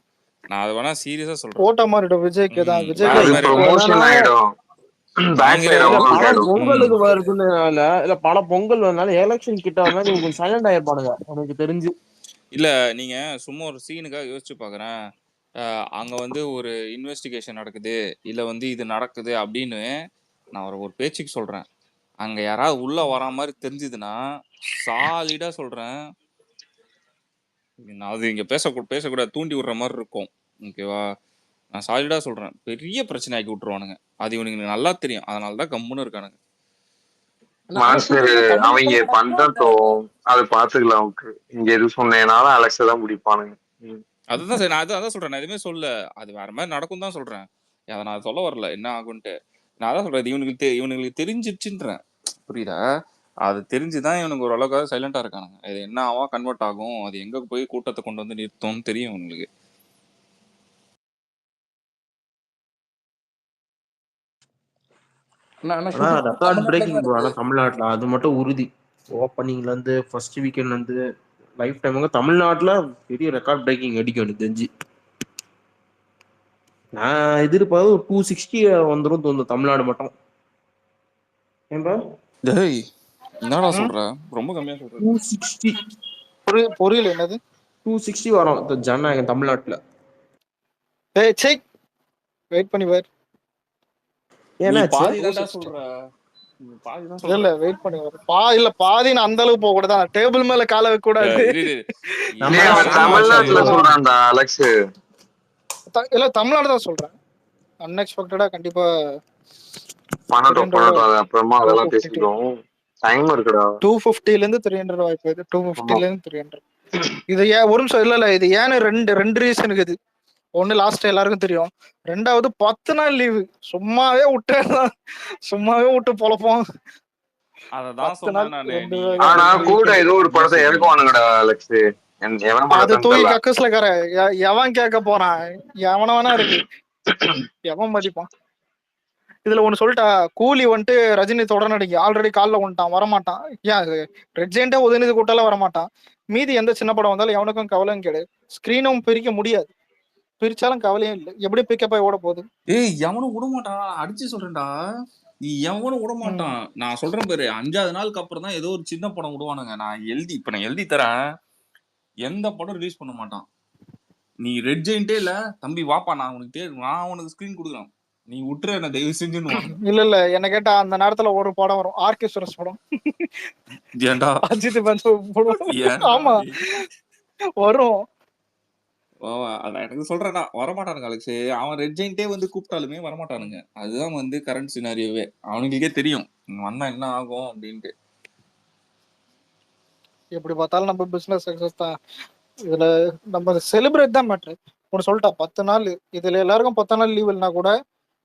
நான் அதை வேணா சீரியஸா சொல்றேன். ஓட்ட மாறிடும் விஜய்க்கு தான். பொங்கலுக்கு வருதுனால இல்ல பல பொங்கல் வரனால எலெக்ஷன் கிட்ட வந்தா கொஞ்சம் சைலண்ட் ஆயிருப்பானுங்க எனக்கு தெரிஞ்சு. இல்ல நீங்க சும்மா ஒரு சீனுக்காக யோசிச்சு பாக்குறேன், அங்க வந்து ஒரு இன்வெஸ்டிகேஷன் நடக்குது இல்ல வந்து இது நடக்குது அப்படின்னு நான் ஒரு பேச்சுக்கு சொல்றேன். அங்க யாராவது உள்ள வரா மாதிரி தெரிஞ்சதுன்னா சாலிடா சொல்றேன், நான் அது இங்க பேசக்கூடாது, தூண்டி விடுற மாதிரி இருக்கும். ஓகேவா? நான் சாலிடா சொல்றேன், பெரிய பிரச்சனை ஆக்கி விட்டுருவானுங்க. அது இவனுக்கு நல்லா தெரியும், அதனாலதான் கம்முன்னு இருக்கானுங்க. மாஸ்டர் அவங்க தமிழ் பண்றதும் அது பாத்துக்கலாம். இங்க எது சொன்னேனாலும் அலெக்ஸா தான் பிடிப்பானுங்க. அதுதான் சரி, நான் அதான் சொல்றேன், நான் எதுவுமே சொல்ல, அது வேற மாதிரி நடக்கும் தான் சொல்றேன். அதை நான் சொல்ல வரல என்ன ஆகுன்ட்டு. நான் அதான் சொல்றேன், இவனுங்களுக்கு தெரிஞ்சிருச்சுன்றேன். புரியுதா? அது தெரிஞ்சுதான் இவனுக்கு ஓரளவுக்கு சைலண்டா இருக்கானுங்க. இது என்ன ஆவா கன்வெர்ட் ஆகும், அது எங்க போய் கூட்டத்தை கொண்டு வந்து நிறுத்தும்னு தெரியும் இவனுக்கு. ஆனா ரெக்கார்ட் பிரேக்கிங் ப்ரோ. ஆனா தமிழ்நாட்டுல அது மட்டும் உறுதி. ஓப்பனிங்ல இருந்து ஃபர்ஸ்ட் வீக்கெண்ட்ல இருந்து லைஃப் டைம் தமிழ்நாட்டுல பெரிய ரெக்கார்ட் பிரேக்கிங் அடிக்கும் எனக்கு தெரிஞ்சு. நான் எதிர்பார்த்து 260 வந்துரும் தோணுது தமிழ்நாடு மட்டும். ஏன்பா டேய் என்னடா சொல்ற, ரொம்ப கம்மியா சொல்ற. 260 புரியல என்னது? 260 வரும் ஜனநாயகம் தமிழ்நாட்டுல. ஏய் சே வெயிட் பண்ணி பாரு. நீ பாதி தான்டா சொல்ற. பாதி தான் சொல்ற. இல்ல வெயிட் பண்ணி பாரு. இல்ல பாதி நான் அந்த அளவுக்கு போக கூடாது. டேபிள் மேல கால வைக்க கூடாது. தமிழ்நாட்டுல சொல்றான்டா அலெக்ஸ். இல்ல தமிழ்நாடு தான் சொல்றேன். அன்எக்ஸ்பெக்டடா கண்டிப்பா பண்ணட்டும். அப்புறமா அதெல்லாம் பேசிக்கிறோம். டைம் இருக்குடா. 250ல இருந்து 300 வாய்ப்பு. இது 250ல இருந்து 300. இது ஏன் ஒரு நிமிஷம் இல்ல இது ஏன்னு ரெண்டு ரீசன் இருக்குது. ஒண்ணு லாஸ்ட் எல்லாருக்கும் தெரியும். ரெண்டாவது 10 நாள் லீவு. சும்மாவே விட்டு பொழப்போம். அததான் சொன்னேன் நானு. ஆனா கூட ஏதோ ஒரு படத்தை இறக்குவானுங்கடா அலெக்ஸ். அது தூக்கி கக்கஸ்ல எவன் கேட்க போறான்? எவன வேணா இருக்கு. எவன் மதிப்பான்? இதுல ஒண்ணு சொல்லிட்டா, கூலி வந்துட்டு ரஜினி தொடர் நடிகை ஆல்ரெடி காலில் வந்துட்டான், வரமாட்டான். ஏன் ரெட் ஜெயண்டே உதயநிதி கூட்டால வரமாட்டான். மீதி எந்த சின்ன படம் வந்தாலும் எவனுக்கும் கவலையும் கிடையாது. ஸ்கிரீனும் பிரிக்க முடியாது. பிரிச்சாலும் கவலையும் இல்லை. எப்படி பிக்கப் ஆகி ஓட போகுது? ஏய் எவனும் விட மாட்டான், அடிச்சு சொல்றேன்டா. நீ எவனும் விட மாட்டான். நான் சொல்றேன் பாரு, 5வது நாளுக்கு அப்புறம் தான் ஏதோ ஒரு சின்ன படம் விடுவானுங்க. நான் எழுதி தரேன், எந்த படம் ரிலீஸ் பண்ண மாட்டான். நீ ரெட் ஜெயின்ட்டே இல்ல தம்பி வாப்பா, நான் உனக்கு ஸ்கிரீன் கொடுக்குறேன், நீ விட்டுற என்ன தயவு செஞ்சுன்னு. இல்ல என்ன கேட்டா அந்த நேரத்துல ஒரு படம் வரும், ஆர்கெஸ்ட்ரஸ் படம். ஏன்டா அஜித் ஆமா வரும். எனக்கு சொல்றேன்டா, வரமாட்டானுங்க அலெக்ஸ். அவன் ரெட் ஜெயின்ட்டே வந்து கூப்பிட்டாலுமே வரமாட்டானுங்க. அதுதான் வந்து கரண்ட் சினாரியோவே. அவனுங்களுக்கே தெரியும் வந்தா என்ன ஆகும் அப்படின்ட்டு. எப்படி பார்த்தாலும் நம்ம பிசினஸ் சக்சஸ் தான். இதுல நம்ம செலிப்ரேட் தான் மேட்ரு. ஒன்று சொல்லிட்டா 10 நாள். இதுல எல்லாருக்கும் 10 நாள் லீவ் இல்லைனா கூட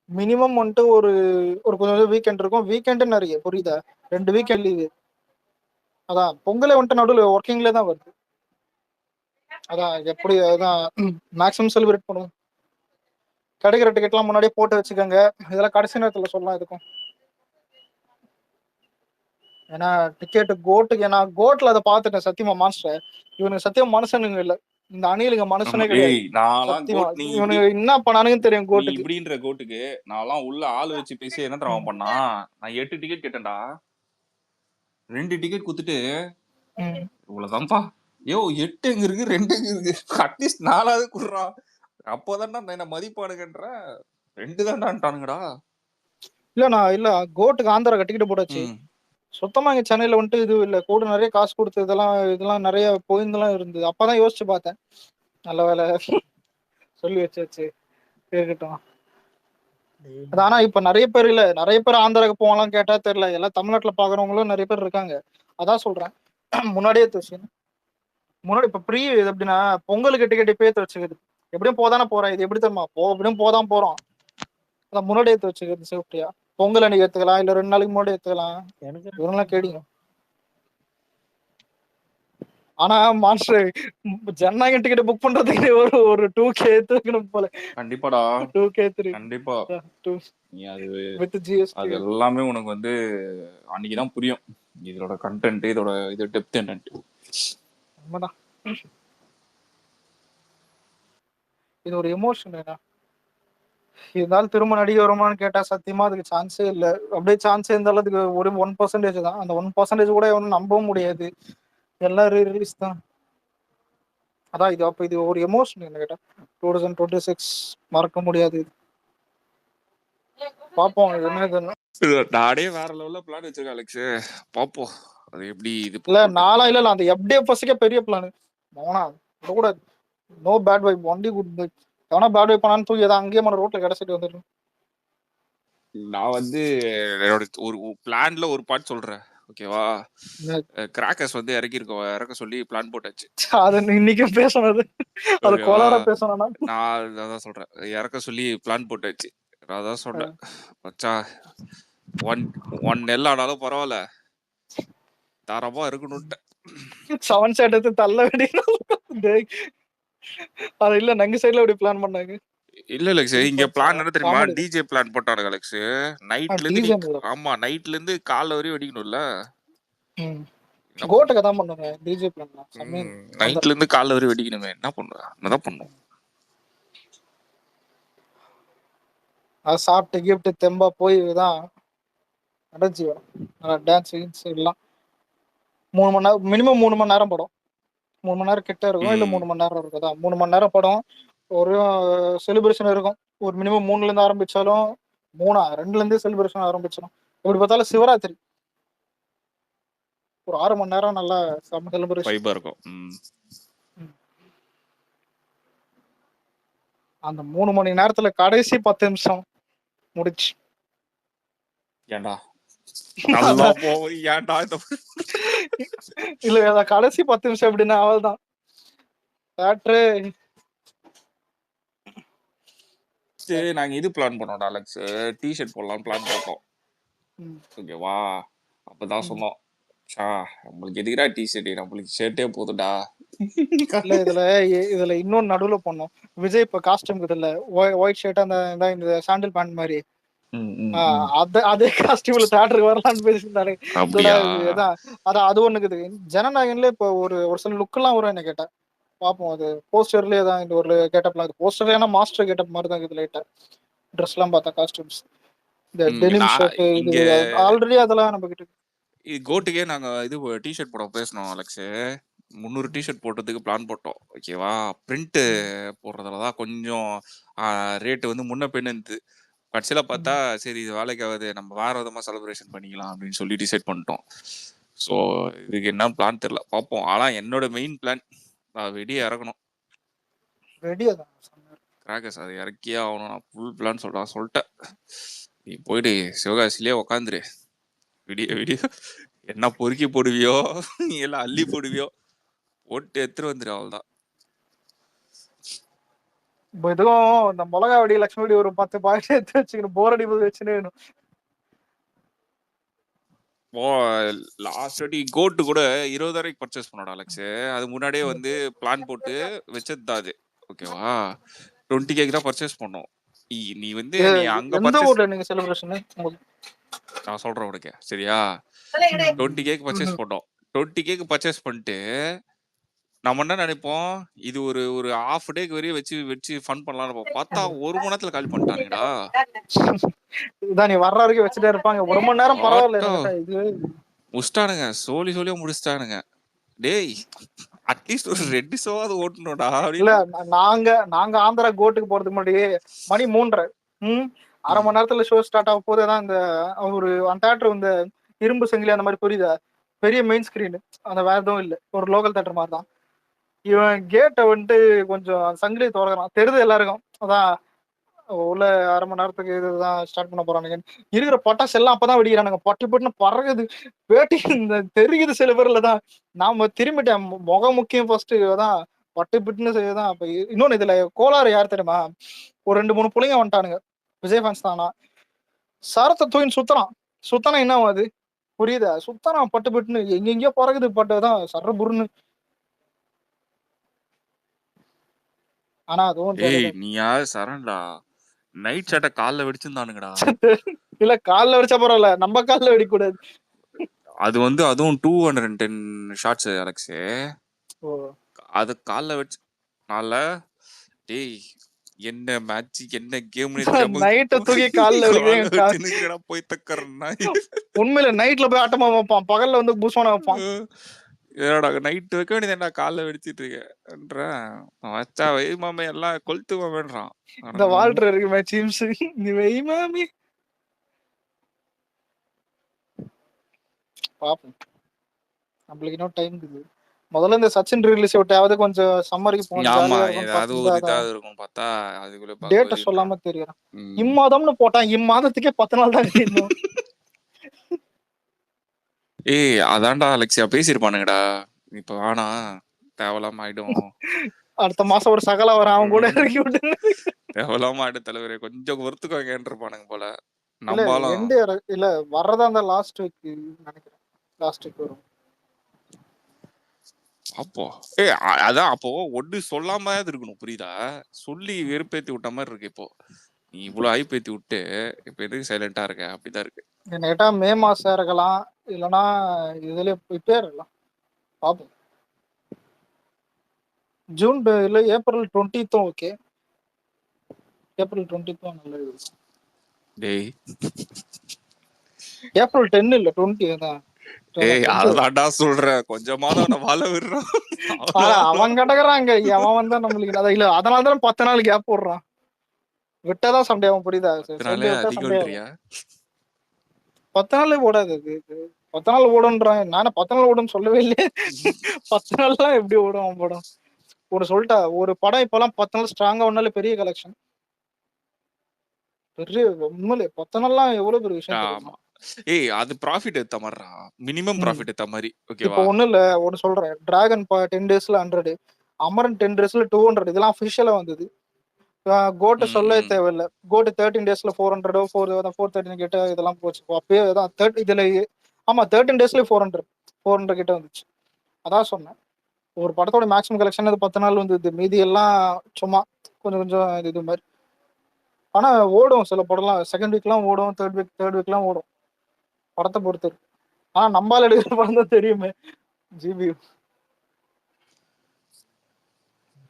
மினிமம் வந்துட்டு ஒரு கொஞ்சம் வீக்கெண்ட் இருக்கும். வீக்கெண்டு நிறைய புரியுதா? 2 வீக்கெண்ட் லீவு. அதான் பொங்கலே வந்துட்டு நடுவில் ஒர்க்கிங்ல தான் வருது. அதான் எப்படி அதான் மேக்ஸிமம் செலிப்ரேட் பண்ணுவோம். கிடைக்கிற டிக்கெட்லாம் முன்னாடியே போட்டு வச்சுக்கோங்க. இதெல்லாம் கடைசி நேரத்தில் சொல்லலாம் இதுக்கும். ஏன்னா டிக்கெட் கோட்டுக்கு, ஏன்னா கோட்ல அதை பார்த்துட்டேன் சத்தியமா மாஸ்டர். இவனுக்கு சத்தியம் மனுஷனுங்க இல்ல, இந்த அணிலுங்க மனுஷனே கிடையாது. இவனுக்கு என்ன பண்ணானுங்கன்னு தெரியும் கோட்டுக்கு. இப்படின்ற கோட்டுக்கு நான் உள்ள ஆள் வச்சு பேசி என்ன தரவா பண்ணா, நான் 8 டிக்கெட் கேட்டேன்டா, 2 டிக்கெட் குத்துட்டு இவ்வளவுதான்ப்பா. யோ 8 எங்க இருக்கு, 2 எங்க இருக்கு, அட்லீஸ்ட் 4ஆவது குடுறா. அப்போதான்டா என்ன மதிப்பானுங்கன்ற. 2 தான்டான்ட்டானுங்கடா. இல்ல கோட்டுக்கு ஆந்திரா டிக்கெட் போட்டாச்சு. சுத்தமா இங்க சென்னையில வந்துட்டு இது இல்ல, கூட நிறைய காசு கொடுத்து இதெல்லாம் நிறைய போயிருந்தெல்லாம் இருந்தது. அப்பதான் யோசிச்சு பார்த்தேன், நல்ல வேலை சொல்லி வச்சாச்சு இருக்கட்டும். ஆனா இப்ப நிறைய பேர் இல்ல, நிறைய பேர் ஆந்திராவுக்கு போகலாம் கேட்டா தெரியல. எல்லாம் தமிழ்நாட்டுல பாக்குறவங்களும் நிறைய பேர் இருக்காங்க. அதான் சொல்றேன் முன்னாடியே முன்னாடி இப்ப ப்ரீ இது எப்படின்னா பொங்கலுக்கு டிக்கெட் இப்ப ஏத்து வச்சுக்கிறது. எப்படியும் போதானே போறேன், இது எப்படி தெரியுமா, எப்படியும் போதான் போறோம். அதான் முன்னாடி ஏத்து வச்சுக்கிறது சேஃப்டியா. பொங்கல் அன்னைக்கு எடுத்துக்கலாம், இல்ல 2 நாளைக்கு முன்னாடி எடுத்துக்கலாம். இவங்கெல்லாம் கேடிங்க. ஆனா மாஸ்டர் ஜனநாயகம் டிக்கெட் புக் பண்றதுக்கு ஒரு 2K எடுத்துக்கணும் போல. கண்டிப்பாடா 2K 3 கண்டிப்பா. நீ அது வித் ஜிஎஸ்டி அது எல்லாமே உனக்கு வந்து அன்னைக்குதான் புரியும் இதோட கண்டென்ட், இதோட இது டெப்த் என்னன்ட்டு. ஆமாடா, இது ஒரு எமோஷன். இருந்தாலும் திரும்ப நடிகை வருமானு கேட்டா சத்தியமா அதுக்கு சான்ஸே இல்லை. அப்படியே சான்ஸே இருந்தாலும் அதுக்கு ஒரு 1% தான். அந்த 1% கூட ஒன்றும் நம்பவும் முடியாது. எல்லாம் ரிலீஸ் தான். அதான் இது அப்ப இது ஒரு எமோஷன் என்ன கேட்டா 2026 மறக்க முடியாது. பாப்போம் என்ன. நானே வேற லெவல்ல பிளான் வச்சிருக்கேன் அலெக்ஸ், பாப்போம் அது எப்படி. இது இல்ல நாளா இல்ல அந்த FDFSக்கே பெரிய பிளான். மோனா கூடாது. No bad vibe, only good vibe. எவனா பேட் வைப் பண்ணான்னு தூக்கி ஏதாவது அங்கேயே మన ரோட்ல கிடைச்சிட்டு வந்துடும். நான் வந்து என்னோட ஒரு பிளான்ல ஒரு பார்ட் சொல்றேன், ஓகேவா? கிராக்கர்ஸ் வந்து இறக்க சொல்லி பிளான் போட்டாச்சு. அது இன்னைக்கு பேசணும், அது ஓகேவா? கோளாரா பேசணும். நான் அதான் சொல்றேன், இறக்க சொல்லி பிளான் போட்டாச்சு. நான் அதான் சொன்னேன், மச்சான் ஒன் நெல் ஆனாலும் பரவாயில்ல, தாராளமா இருக்கணும்ட்டு. 7 ஷாட் எடுத்து தள்ள வேண்டிய அது இல்ல, நங்க சைடுல அப்படி பிளான் பண்ணாங்க. இல்ல லக்ஸ், இங்க பிளான் என்ன தெரியுமா? டிஜே பிளான் போட்டானுங்க லக்ஸ். நைட்ல இருந்து ஆமா, நைட்ல இருந்து காலைல வரையும் வெடிக்கணும்ல. கோட்டுக்கு தான் பண்ணுங்க டிஜே பிளான். நைட்ல இருந்து காலைல வரையும் வெடிக்கணுமே, என்ன பண்ணுவேன்? என்னதான் பண்ணும். அது சாப்பிட்டு கிஃப்ட் தெம்பா போய் தான் அடைச்சி வரும். டான்ஸ் எல்லாம் 3 மணி நேரம் மினிமம், 3 மணி நேரம் படம். 3 மணி நேரம் கிட்ட இருக்கும், இல்ல 3 மணி நேரம் இருக்குதா? 3 மணி நேரம் படம். ஒரு செலிப்ரேஷன் இருக்கும். ஒரு மினிமம் 3ல இருந்து ஆரம்பிச்சாலும் 2ல இருந்து செலிப்ரேஷன் ஆரம்பிச்சிடும். எப்படி பார்த்தாலும் சிவராத்திரி ஒரு 6 மணி நேரம் நல்லா செம்ம செலிப்ரேஷன் இருக்கும். அந்த 3 மணி நேரத்துல கடைசி 10 நிமிஷம் முடிச்சு. ஏண்டா நல்லா போய் ஏண்டா இல்ல கடைசி 10 நிமிஷம் எப்படின்னா அவள் தான் நாங்க இது பிளான் பண்ணோம்டா அலெக்ஸ், டி-ஷர்ட் போடலாம் பிளான் போட்டோம், ஓகேவா? அப்பதான் சொன்னோம், நம்மளுக்கு எதுக்குடா டி-ஷர்ட், நம்மளுக்கு ஷர்ட்டே போதும்டா. இல்ல இதுல இன்னொன்னு நடுவுல பண்ணோம். விஜய் இப்ப காஸ்டியூம் இருக்குதுல்ல, ஒயிட் ஷர்ட் அந்த சாண்டில் பேண்ட் மாதிரி, அதே காஸ்டியூம்ல தியேட்டருக்கு வரலான்னு பேசியிருந்தாரு. அதான் அது ஒண்ணுக்குது. ஜனநாயகன்ல இப்ப ஒரு சில லுக் எல்லாம் வரும். என்ன கேட்டா பாப்போம், அது போஸ்டர்லயே தான் இந்த ஒரு கெட்டப்லாம் இருக்கு. போஸ்டர் ஏன்னா மாஸ்டர் கெட்டப் மாதிரி தான் இருக்குது. லைட்டா ட்ரெஸ் எல்லாம் பார்த்தா காஸ்டியூம்ஸ், இந்த டெனிம் ஷர்ட் இது ஆல்ரெடி அதெல்லாம் நம்ம கிட்ட. கோட்டுக்கே நாங்க இது டி-ஷர்ட் போட பேசணும் அலெக்ஸ். 300 டி-ஷர்ட் போட்டதுக்கு பிளான் போட்டோம், ஓகேவா? பிரிண்ட் போடுறதுலதான் கொஞ்சம் ரேட்டு வந்து முன்ன பின்னு. கடைசியில பார்த்தா சரி இது வேலைக்கு ஆகுது, நம்ம வேற விதமா செலிப்ரேஷன் பண்ணிக்கலாம் அப்படின்னு சொல்லி டிசைட் பண்ணிட்டோம். ஸோ இதுக்கு என்ன பிளான் தெரியல, பார்ப்போம். ஆனா என்னோட மெயின் பிளான் வெடியை இறக்கணும். கிராக்கர்ஸ் அதை இறக்கியே ஆகணும். நான் ஃபுல் பிளான் சொல்லிட்டேன். நீ போயிட்டு சிவகாசிலேயே உக்காந்துரு, விடிய என்ன பொறுக்கி போடுவியோ, நீ எல்லாம் அள்ளி போடுவியோ, போட்டு எடுத்துட்டு வந்துரு, அவள்தான். இப்போ இதுவும் இந்த மிளகா வெடி, லட்சுமி வெடி ஒரு 10 பாக்கெட் எடுத்து வச்சுக்கணும். போர் அடிப்பது வச்சுன்னு வேணும். லாஸ்ட் வாட்டி கோட்டு கூட 20,000 பர்ச்சேஸ் பண்ணோட அலெக்ஸ். அது முன்னாடியே வந்து பிளான் போட்டு வச்சது தான் அது, ஓகேவா? 20K தான் பர்ச்சேஸ் பண்ணோம். நீ வந்து நீ அங்க எந்த ஊர்ல நீங்க செலிப்ரேஷன் நான் சொல்றேன் உனக்கு, சரியா? 20K பர்ச்சேஸ் பண்ணோம். 20K பர்ச்சேஸ் பண்ணிட்டு நம்ம என்ன நினைப்போம், இது ஒரு ஹாஃப் டேக்கு வரையும் வச்சு ஃபன் பண்ணலாம்னு பார்த்தா 1 மணி நேரத்துல காலி பண்ணிட்டானுங்கடா. இதான் நீ வர்ற வரைக்கும் வச்சுட்டே இருப்பாங்க. 1 மணி நேரம் பரவாயில்ல, இது முடிச்சிட்டானுங்க. சொல்லியே முடிச்சிட்டானுங்க. டேய் அட்லீஸ்ட் ஒரு 2 ஷோவாவது ஓட்டணும்டா. இல்ல நாங்க ஆந்திரா கோட்டுக்கு போறதுக்கு முன்னாடி மணி 3:30, 1/2 மணி நேரத்துல ஷோ ஸ்டார்ட் ஆக போதுதான். அந்த ஒரு தியேட்டர் இந்த இரும்பு சங்கிலி அந்த மாதிரி, புரியுதா? பெரிய மெயின் ஸ்கிரீன், அந்த வேற எதுவும் இல்லை, ஒரு லோக்கல் தியேட்டர் மாதிரி தான். இவன் கேட்டை வந்துட்டு கொஞ்சம் சங்கிலி திறக்கிறான், தெரியுது எல்லாருக்கும். அதான் உள்ள 1/2 மணி நேரத்துக்கு இதுதான் ஸ்டார்ட் பண்ண போறானுங்க. இருக்கிற பட்டாசு எல்லாம் அப்பதான் வெடிக்கிறானுங்க. பட்டுன்னு பறகுது, வேட்டி இந்த தெரியுது சில பேர்ல தான். நாம திரும்பிட்டேன், முகம் முக்கியம் ஃபர்ஸ்ட் தான், பட்டுன்னு செய்யதான். அப்ப இன்னொன்னு இதுல கோளாறு யார் தெரியுமா? ஒரு 2-3 பிள்ளைங்க வந்துட்டானுங்க, விஜய் ஃபேன்ஸ் தானா. சரத்தை தூயின் சுத்தனா என்ன ஆகுது, புரியுதா? சுத்தனா பட்டுன்னு எங்கெங்கயோ பறகுது, பட்டுதான் சர்ற புருன்னு. ஆனா அதுவும் நீ யாரு சரண்டா, நைட் ஷாட்ட கால்ல வெடிச்சிருந்தானுங்கடா. இல்ல கால்ல வெடிச்சா பரவாயில்ல, நம்ம கால்ல வெடிக்க கூடாது. அது வந்து அதுவும் 210 ஷாட்ஸ் அலெக்ஸ். அது கால்ல வெடிச்சு டேய் என்ன மேட்ச் என்ன கேம் நைட்ட தூக்கி கால்ல வெடிக்கிறடா போய் தக்கறனா. உண்மையில நைட்ல போய் ஆட்டமா வைப்பான், பகல்ல வந்து பூசமான வைப்பான். ஏடா நைட் வைக்க வேண்டியதுடா, காலைல வெடிச்சிட்டு இருக்கேன்ற வச்சா வை மாமே எல்லாம் கொளுத்து மாமேன்றான். இந்த வால்டர் இருக்குமே சிம்ஸ், நீ வை மாமி. பாப்போம், நம்மளுக்கு இன்னும் டைம் இருக்குது. முதல்ல இந்த சச்சின் ரிலீஸ் விட்டாவது கொஞ்சம் சம்மருக்கு போன ஆமா ஜாலியா இருக்கும்னு ஏதாவது பார்த்துருந்தா ஒரு அதான் இதாவது இருக்கும் பார்த்தா அதுக்குள்ள டேட்டை பகவதின்றான். சொல்லாம தெரியும். ம். இம்மாதம்னு போட்டான், இம்மாதத்துக்கே 10 நாள் தான் இன்னும். ஏய் அதான்டா அலெக்சியா பேசியிருப்பானுங்கடா. இப்ப வேணாம் தேவலாம ஆயிடும். அடுத்த மாசம் ஒரு சகல வரான், அவன் கூட இறக்கி விட்டு. தேவலாம ஆயிடும் தலைவரே, கொஞ்சம் ஒருத்துக்கோங்கன்னு இருப்பானுங்க போல. இல்ல நம்பாலும் எண்டு இல்ல வர்றதா அந்த லாஸ்ட் வீக் நினைக்கிறேன். லாஸ்ட் வீக் வரும். அப்போ அதான் அப்போ ஒண்ணு சொல்லாம இருக்கணும், புரியுதா? சொல்லி வெறுப்பேத்தி விட்ட மாதிரி இருக்கு. இப்போ நீ இவ்வளவு ஐப்பேத்தி விட்டு இப்ப எதுக்கு சைலண்டா இருக்க? அப்படிதான் இருக்கு. என்ன கேட்டா மே மாசம் இறக்கலாம், இல்லைன்னா இதுல இப்பே இருக்கலாம், பாப்போம். ஜூன் இல்ல ஏப்ரல் 20 ஓகே. ஏப்ரல் 20 நல்லது. டேய் ஏப்ரல் 10 இல்ல 20 தான். ஏய் அதான்டா சொல்றேன், கொஞ்சமாவது அவனை வாழ விடுறான். அவன் கிடக்குறாங்க, அவன் வந்தா நம்மளுக்கு அதான் இல்ல, அதனாலதான் 10 நாள் கேப் போடுறான். விட்டாதான் சண்டே ஆகும், புரியுதா? 10 நாளே அதிகம்ன்றியா? 10 நாள் ஓடாது அது. 10 நாள் ஓடுன்றான், நானும் 10 நாள் ஓடுன்னு சொல்லவே இல்லையே. 10 நாள்லாம் எப்படி ஓடும் அவன் படம்? ஒரு சொல்லிட்டா ஒரு படம் இப்பெல்லாம் 10 நாள் ஸ்ட்ராங்கா ஒன்னாலே பெரிய கலெக்ஷன். பெரிய உண்மையிலே 10 நாள்லாம் எவ்வளவு பெரிய விஷயம் தெரியுமா? ஏய் அது ப்ராஃபிட் ஏத்த மாதிரிடா, மினிமம் ப்ராஃபிட் ஏத்த மாதிரி. ஓகேவா? இப்போ ஒண்ணு இல்ல, ஒன்னு சொல்றேன். டிராகன் 10 டேஸ்ல 100, அமரன் 10 டேஸ்ல 200. இதெல்லாம் அபிஷியலா வந்தது. கோட்டு சொல்ல தேவையில்ல. கோட்டு 13 டேஸ்ல 400 413 கிட்ட இதெல்லாம் போச்சு. அப்பயே தான் 30 இதுல ஆமா 13 டேஸ்ல 400 கிட்ட வந்துச்சு. அதான் சொன்னேன், ஒரு படத்தோட மேக்ஸிமம் கலெக்ஷன் அது 10 நாள் வந்தது. மீதி எல்லாம் சும்மா கொஞ்சம் கொஞ்சம் இது மாதிரி. ஆனா ஓடும் சில படம்லாம், செகண்ட் வீக்லாம் ஓடும், தேர்ட் வீக்லாம் ஓடும், படத்தை பொறுத்து. ஆனா நம்பால எடுக்கிற படம் தான் தெரியுமே, ஜிபி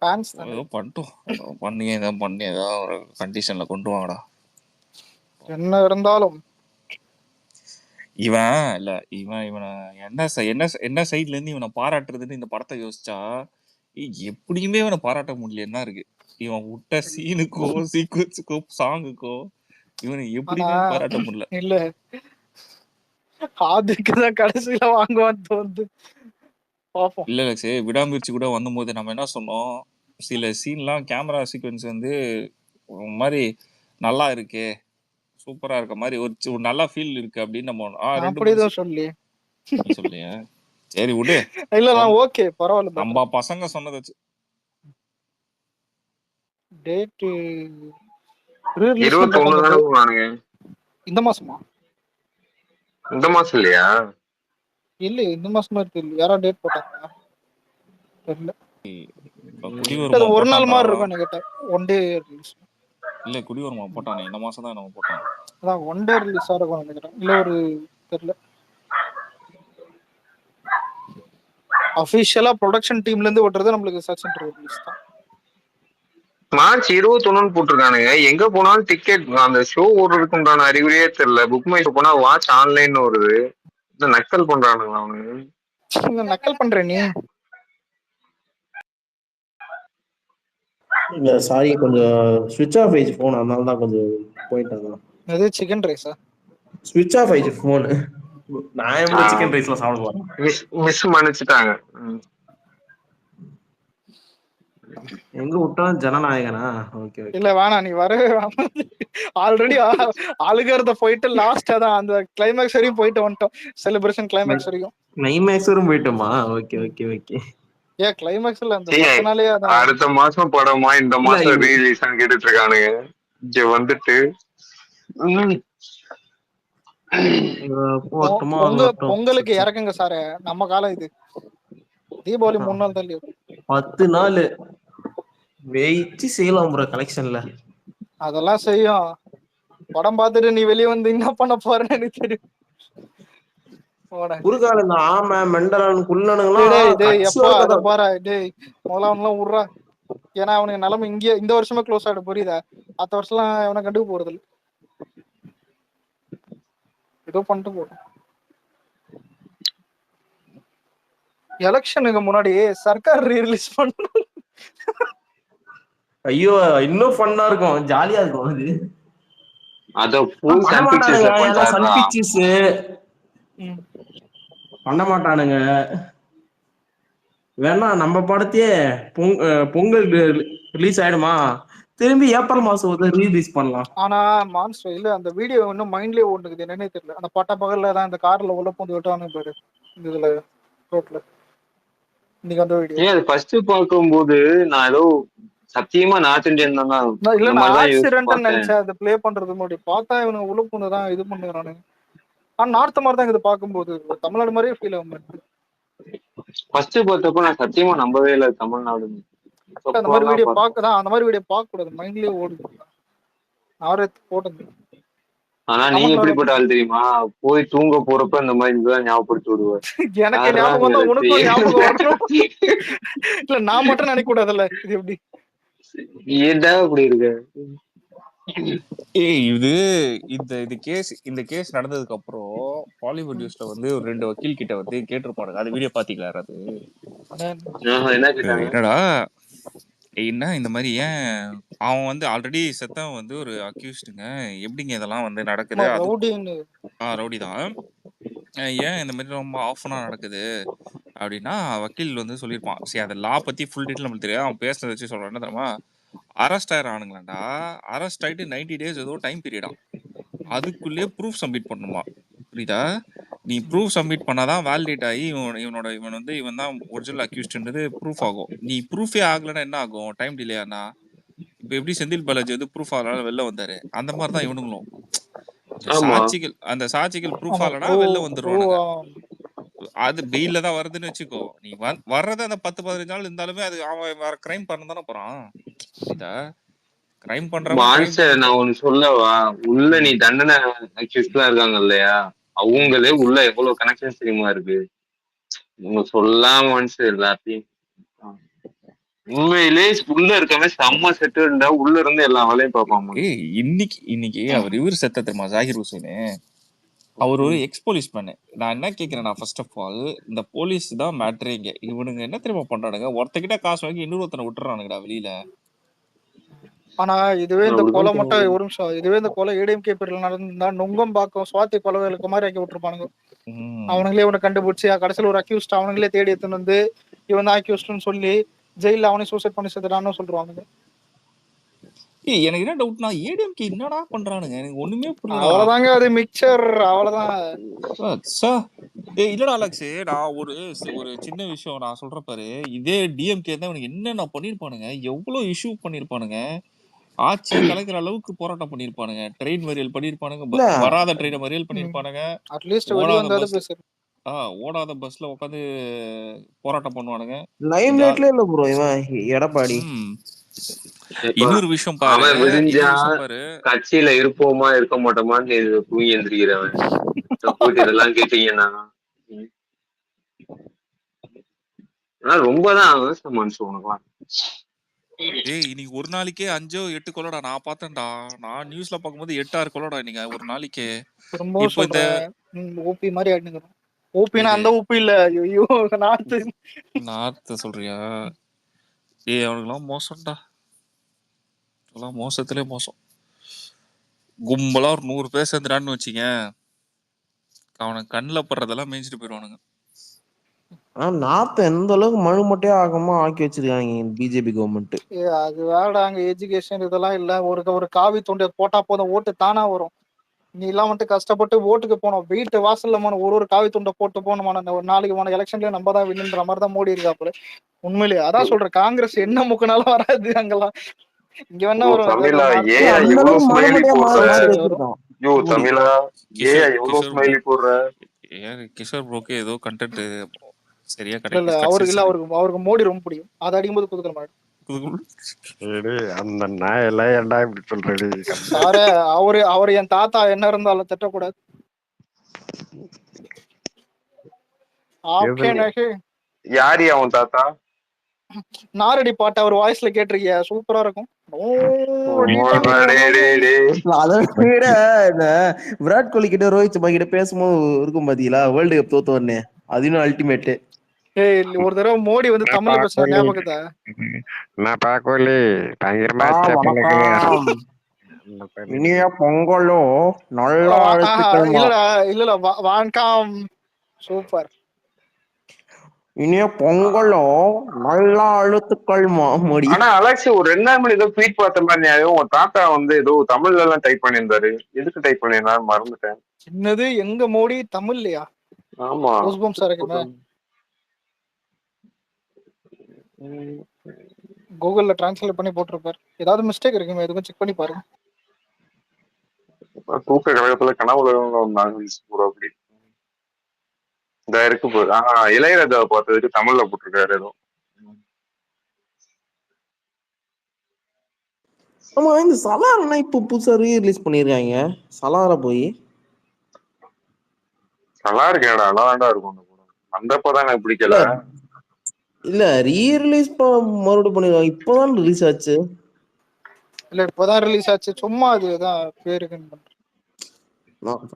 ஃபேன்ஸ் தானே. ஏதோ பண்ணிட்டோம், பண்ணி ஏதாவது ஒரு கண்டிஷன்ல கொண்டு வாங்கடா. என்ன இருந்தாலும் இவனை என்ன சைட்ல இருந்து இவனை பாராட்டுறதுன்னு இந்த படத்தை யோசிச்சா எப்படியுமே இவனை பாராட்ட முடியலன்னா இருக்கு. இவன் விட்ட சீனுக்கோ சீக்வன்ஸுக்கோ சாங்குக்கோ இவனை எப்படியுமே பாராட்ட முடியல. இல்ல அதுக்குதான் கடைசியில வாங்குவான்னு தோணுது, பாப்போம். இல்ல லக்ஷே, விடாமுயற்சி கூட வந்தபோது நம்ம என்ன சொன்னோம், சில சீன்லாம் கேமரா சீக்வன்ஸ் வந்து ஒரு மாதிரி நல்லா இருக்கே, சூப்பரா இருக்க மாதிரி ஒரு நல்ல ஃபீல் இருக்கு அப்படின்னு நம்ம அப்படிதான் சொல்லி சொல்லியா? சரி விடு. இல்ல நான் ஓகே பரவாயில்ல. நம்ம பசங்க சொன்னதை டேட் 21 தானே போனானுங்க. இந்த மாசமா? இந்த மாசம் இல்லையா? இல்ல இந்த மாசமா தெரியல, யாரா டேட் போட்டாங்க தெரியல. ஒரு நாள் மாதிரி இருக்கும் என்கிட்ட. ஒன் டே ரிலீஸ் இல்ல, குடிவரமா போட்டானே இந்த மாசம் தான் நம்ம போட்டான். அதான் ஒன் டே ரிலீஸ் ஆகும் நினைக்கிறேன். இல்ல ஒரு தெரியல, அபிஷியலா ப்ரொடக்ஷன் டீம்ல இருந்து ஓட்டுறது நம்மளுக்கு சச்சின் ரிலீஸ் தான். மார்ச் 21 போட்டிருக்கானுங்க. எங்க போனாலும் டிக்கெட் அந்த ஷோ ஓடுறதுக்கு உண்டான அறிகுறியே தெரியல. புக் மை ஷோ போனா வாட்ச் ஆன்லைன் வருது. இந்த நக்கல் பண்றானுங்களா அவனுங்க? நக்கல் பண்ற நீ? இல்ல சாரி, கொஞ்சம் ஸ்விட்ச் ஆஃப் ஆயிடுச்சு போன், அதனால தான் கொஞ்சம் போயிட்டாங்க. அது சிக்கன் ரைஸா? ஸ்விட்ச் ஆஃப் ஆயிடுச்சு போன். நான் எப்படி சிக்கன் ரைஸ்ல சாப்பிட போறேன்? மிஸ் மன்னிச்சுட்டாங்க. எங்க விட்டாலும் ஜனநாயகனா? Okay okay. இல்ல வேணாம், நீ வரவே வேணாம். ஆல்ரெடி அழுகிறத போயிட்டு லாஸ்டா தான் அந்த கிளைமேக்ஸ் வரையும் போயிட்டு வந்துட்டோம். செலிப்ரேஷன் கிளைமேக்ஸ் வரையும். கிளைமேக்ஸ் வரையும் போயிட்டோமா? Okay okay okay. ஏன் கிளைமேக்ஸ்ல அந்த 10 நாளே அதான். அடுத்த மாசம் படமா இந்த மாசம் ரீலீஸ் கேட்டுட்டு இருக்கானுங்க. இங்க வந்துட்டு பொங்கலுக்கு இறக்குங்க சார், நம்ம காலம் இது. தீபாவளி 3 நாள் தள்ளி 10 நாள் வெயிச்சு செய்யலாம் ப்ரோ கலெக்ஷன்ல. அதெல்லாம் செய்யும். படம் பார்த்துட்டு நீ வெளியே வந்து என்ன பண்ண போறேன்னு எனக்கு தெரியும். குறுகால இந்த ஆமை மெண்டலன் குள்ளனுங்கலாம் எப்பா அத பாரு டேய், மொளவன்லாம் உட்றா. ஏன்னா அவனுக்கு நிலைமை இங்கே இந்த வருஷமே க்ளோஸ் ஆகிடும், புரியுதா? அடுத்த வருஷம்லாம் அவனை கண்டுக்க போறது இல்லை. ஏதோ பண்ணிட்டு போட்டோம். எலெக்ஷனுக்கு முன்னாடி சர்க்கார் ரீரிலீஸ் பண்ண. ஐயோ இன்னும் ஃபன்னா இருக்கும், ஜாலியா இருக்கும் அது. அத ஃபுல் சன் பிக்சர்ஸ் பண்ண மாட்டானுங்க. வேணா நம்ம படத்தையே பொங்கல் ரிலீஸ் ஆயிடுமா, திரும்பி ஏப்ரல் மாசம் வந்து ரீலீஸ் பண்ணலாம். ஆனா மான்ஸ்டர் இல்ல, அந்த வீடியோ இன்னும் மைண்ட்லயே ஓடுது, என்னன்னே தெரியல. அந்த பட்ட பகல்ல தான் இந்த கார்ல உள்ள பூந்து விட்டானு பாரு இந்த இதுல ரோட்ல, இன்னைக்கு அந்த வீடியோ. ஏன் அது ஃபர்ஸ்ட் பார்க்கும்போது நான் ஏதோ சத்தியமா நார்த் இந்தியன் தான் இல்ல அந்த நான் மாதிரிதான் யோசிச்சு ஆக்சிடென்ட் பார்த்தேன். நினைச்சேன் அதை ப்ளே பண்றது முன்னாடி, பார்த்தா இவனுக்கு உள்ள பூந்து தான் இது பண்ணுறானுங்க. ஆனா நார்த் மாதிரி தான் இது பார்க்கும்போது தமிழ்நாடு மாதிரியே ஃபீல் ஆகும். ஃபர்ஸ்ட் பார்த்தப்ப நான் சத்தியமா நம்பவே இல்லை தமிழ்நாடு. அந்த மாதிரி வீடியோ பார்க்கதான், அந்த மாதிரி வீடியோ பார்க்க கூடாது, மைண்ட்லயே ஓடுது. நாரே போட்டது. ஆனா நீங்க எப்படிப்பட்ட ஆள் தெரியுமா, போய் தூங்க போறப்ப இந்த மாதிரி இதுதான் ஞாபகப்படுத்தி விடுவார். எனக்கு ஞாபகம் தான் உனக்கும் ஞாபகம் வரணும். இல்ல நான் மட்டும் நினைக்க கூடாதுல்ல, இது எப்படி ஏன்டா அப்படி இருக்கு. இது இந்த கேஸ் நடந்ததுக்கு அப்புறம் பாலிவுட் நியூஸ்ல வந்து ஒரு 2 வக்கீல் கிட்ட வந்து கேட்டிருப்பானுங்க. அது வீடியோ பாத்தீங்களா? அது என்ன கேட்டாங்க? என்னடா என்ன இந்த மாதிரி, ஏன் அவன் வந்து ஆல்ரெடி செத்தவன் வந்து ஒரு அக்யூஸ்டுங்க, எப்படிங்க இதெல்லாம் வந்து நடக்குது? ரவுடி தான், ஏன் இந்த மாதிரி ரொம்ப ஆஃபனா நடக்குது அப்படின்னா வக்கீல் வந்து சொல்லியிருப்பான். சரி, அந்த லா பத்தி ஃபுல் டீட்டெயில் நம்மளுக்கு தெரியாது, அவன் பேசுறத வச்சு சொல்றான். என்ன தெரியுமா, அரெஸ்ட் ஆயிரானுங்களாண்டா, அரெஸ்ட் ஆயிட்டு 90 days ஏதோ டைம் பீரியடா, அதுக்குள்ளேயே ப்ரூஃப் சப்மிட் பண்ணுமா. புரியுதா? நீ ப்ரூஃப் சப்மிட் பண்ணாதான் வேலிடேட் ஆகி இவன் தான் ஒரிஜினல் அக்யூஸ்ட்ன்றது ப்ரூஃப் ஆகும். நீ ப்ரூஃபே ஆகலைன்னா என்ன ஆகும்? டைம் டிலே ஆனா இப்ப எப்படி செந்தில் பாலாஜி வந்து ப்ரூஃப் ஆகலாம் வெளில வந்தாரு, அந்த மாதிரி தான் இவனுங்களும். அந்த சாட்சிகள் ப்ரூஃப் ஆகலனா வெளில வந்துருவானுங்க. அது பெயில தான் வருதுன்னு வச்சுக்கோ, நீ வர்றது அந்த 10-15 நாள் இருந்தாலுமே அது அவன் வேற கிரைம் பண்ண தானே போறான். புரியுதா? கிரைம் பண்றவன் நான் ஒண்ணு சொல்லவா, உள்ள நீ தண்டனை அக்யூஸ்ட்லாம் இருக்காங்க இல்லையா, அவங்களே உள்ள எவ்வளவு கனெக்ஷன்ஸ் தெரியுமா இருக்கு. உங்க சொல்லாம மனுஷன் எல்லாத்தையும் உண்மையிலே உள்ள இருக்கவே செம்ம செட்டில்டா, உள்ள இருந்து எல்லா வேலையும் பார்ப்பாங்க. இன்னைக்கு அவர் இவர் செத்த தெரியுமா, ஜாகிர் ஹுசேன். அவர் ஒரு எக்ஸ் போலீஸ் மேனு. நான் என்ன கேட்கிறேன்னா, ஃபர்ஸ்ட் ஆஃப் ஆல் இந்த போலீஸ் தான் மேட்ரேங்க. இவனுங்க என்ன தெரியுமா பண்றானுங்க, ஒருத்தக்கிட்ட காசு வாங்கி இன்னொருத்தனை விட்டுறானுங்கடா வெளியில. ஆனா இதுவே இந்த கொலை மட்டும் ஒரு நிமிஷம், இதுவே இந்த கொலை ஏடிஎம்கே பேர்ல நடந்தா நுங்கம்பாக்கம் சுவாதி கொலைகளுக்கு மாதிரி ஆக்கி விட்டுருப்பானுங்க. அவனுங்களே இவனை கண்டுபிடிச்சு கடைசியில் ஒரு அக்யூஸ்ட் அவனுங்களே தேடி எடுத்துன்னு வந்து இவன் தான் அக்யூஸ்ட்னு சொல்லி ஜெயில அவனே சூசைட் பண்ணி செத்துட்டான்னு சொல்றானுங்க. எனக்கு என்ன டவுட்னா, ஏடிஎம்கே என்னடா பண்றானுங்க எனக்கு ஒண்ணுமே புரியல. அவ்வளவுதாங்க, அது மிக்சர் அவ்வளவுதான். இல்லடா அலெக்ஸ், நான் ஒரு சின்ன விஷயம் நான் சொல்றேன் பாரு. இதே டிஎம்கே தான் இவனுக்கு என்னென்ன பண்ணிருப்பானுங்க, எவ்வளவு இஷ்யூ பண்ணிருப்பானுங்க, ஆட்சியை கலைக்கிற அளவுக்கு போராட்டம் பண்ணிருப்பானுங்க. ட்ரெயின் மறியல் பண்ணிருப்பானுங்க, வராத ட்ரெயினை மறியல் பண்ணிருப்பானுங்க, ஓடாத பஸ்ல உட்காந்து போராட்டம் பண்ணுவானுங்க. எடப்பாடி இன்னொரு விஷயம் பாரு, கட்சியில இருப்போமா இருக்க மாட்டோமான்னு தூங்கி எந்திரிக்கிறவன் இதெல்லாம் கேட்டீங்கன்னா ரொம்பதான் மனுஷன் உனக்கு. இன்னைக்கு ஒரு நாளைக்கே 5-8 கொலைடா நான் பார்த்தேன்டா. நான் நியூஸ்ல பார்க்கும்போது 8-6 கொலைடா இன்னைக்கு ஒரு நாளைக்கே. இப்போ இந்த ஓபி மாதிரி ஆயிடுங்க. ஓபினா அந்த ஓபி இல்ல, ஐயோ நார்த் சொல்றியா? அவனுக்குலாம் மோசம்டா, எல்லாம் மோசத்திலே மோசம். கும்பலா ஒரு 100 பேர் சேர்ந்துடான்னு வச்சிங்க, அவனுக்கு கண்ணில் படுறதெல்லாம் மேய்ச்சிட்டு போயிடுவானுங்க. நார்த் எந்த அளவுக்கு மழு மட்டையா ஆகமா ஆக்கி வச்சிருக்காங்க பிஜேபி கவர்மெண்ட். அது வேற, அங்க எஜுகேஷன் இதெல்லாம் இல்ல. ஒரு காவி தொண்டை போட்டா போதும் ஓட்டு தானா வரும். நீ எல்லாம் வந்துட்டு கஷ்டப்பட்டு ஓட்டுக்கு போனோம், வீட்டு வாசல்ல ஒரு காவி துண்டை போட்டு போனோமான ஒரு நாளைக்கு எலெக்ஷன்ல நம்ம தான் வின்னுன்ற மாதிரி தான் மோடி இருக்காப்புல. உண்மையிலேயே அதான் சொல்றேன், காங்கிரஸ் என்ன முக்கினாலும் வராது அங்கெல்லாம். இங்க வேணா வரும். கிஷோர் ப்ரோக்கு ஏதோ கண்டென்ட் சரியா கிடைக்கல. அவருக்கு மோடி ரொம்ப பிடிக்கும், அதை அடிக்கும்போது குதுக்கிற மாதிரி. அந்த நாயெல்லாம் ஏன்டா இப்படி சொல்றது? சாரே, அவரு என் தாத்தா என்ன இருந்தாலும் திட்டக்கூடாது. யாரு அவன் தாத்தா? நாரடி பாட்டு அவர் வாய்ஸ்ல கேட்டிருக்கியா? சூப்பரா இருக்கும். அதை விட இந்த விராட் கோலி கிட்ட ரோஹித் சர்மா கிட்ட பேசும்போது இருக்கும் பாத்தீங்களா, வேர்ல்டு கப் தோத்தோடனே, அது இன்னும் அல்டிமேட். ஒரு தடவை மோடி வந்து தமிழ்ல பேசுற ஞாபகத்தை இனிய பொங்கலோ நல்லா இல்ல வணக்கம். சூப்பர். இனிய பொங்கலும் நல்லா அழுத்துக்கள் மோடி. ஆனா அலெக்ஸ் ஒரு 2 நாள் முன்னாடி ஏதோ ட்வீட் பார்த்த மாதிரி ஞாபகம். உங்க தாத்தா வந்து ஏதோ தமிழ்ல எல்லாம் டைப் பண்ணியிருந்தாரு. எதுக்கு டைப் பண்ணியிருந்தாரு மறந்துட்டேன். என்னது எங்க மோடி தமிழ்லையா? ஆமா. கூஸ்பம்ஸா இருக்குமே. கூகுள்ல டிரான்ஸ்லேட் பண்ணி போட்டிருப்பாரு. ஏதாவது மிஸ்டேக் இருக்குமே, எதுக்கும் செக் பண்ணி பாருங்க. தூக்க கழகத்துல கனவுல ஒரு அப்படி இந்த இருக்கு போது. இளையராஜாவை பார்த்ததுக்கு தமிழ்ல போட்டிருக்காரு ஏதோ. ஆமா, இந்த சலார்னா இப்ப புதுசா ரீ-ரிலீஸ் பண்ணிருக்காங்க. சலார போய் நல்லா இருக்கேடா, நல்லாதான்டா இருக்கும் அந்த படம். வந்தப்பதான் எனக்கு பிடிக்கல. இல்ல ரீ-ரிலீஸ் மறுபடியும் பண்ணிருக்காங்க. இப்பதான் ரிலீஸ் ஆச்சு. இல்ல இப்பதான் ரிலீஸ் ஆச்சு, சும்மா அதுதான் பேருக்கு.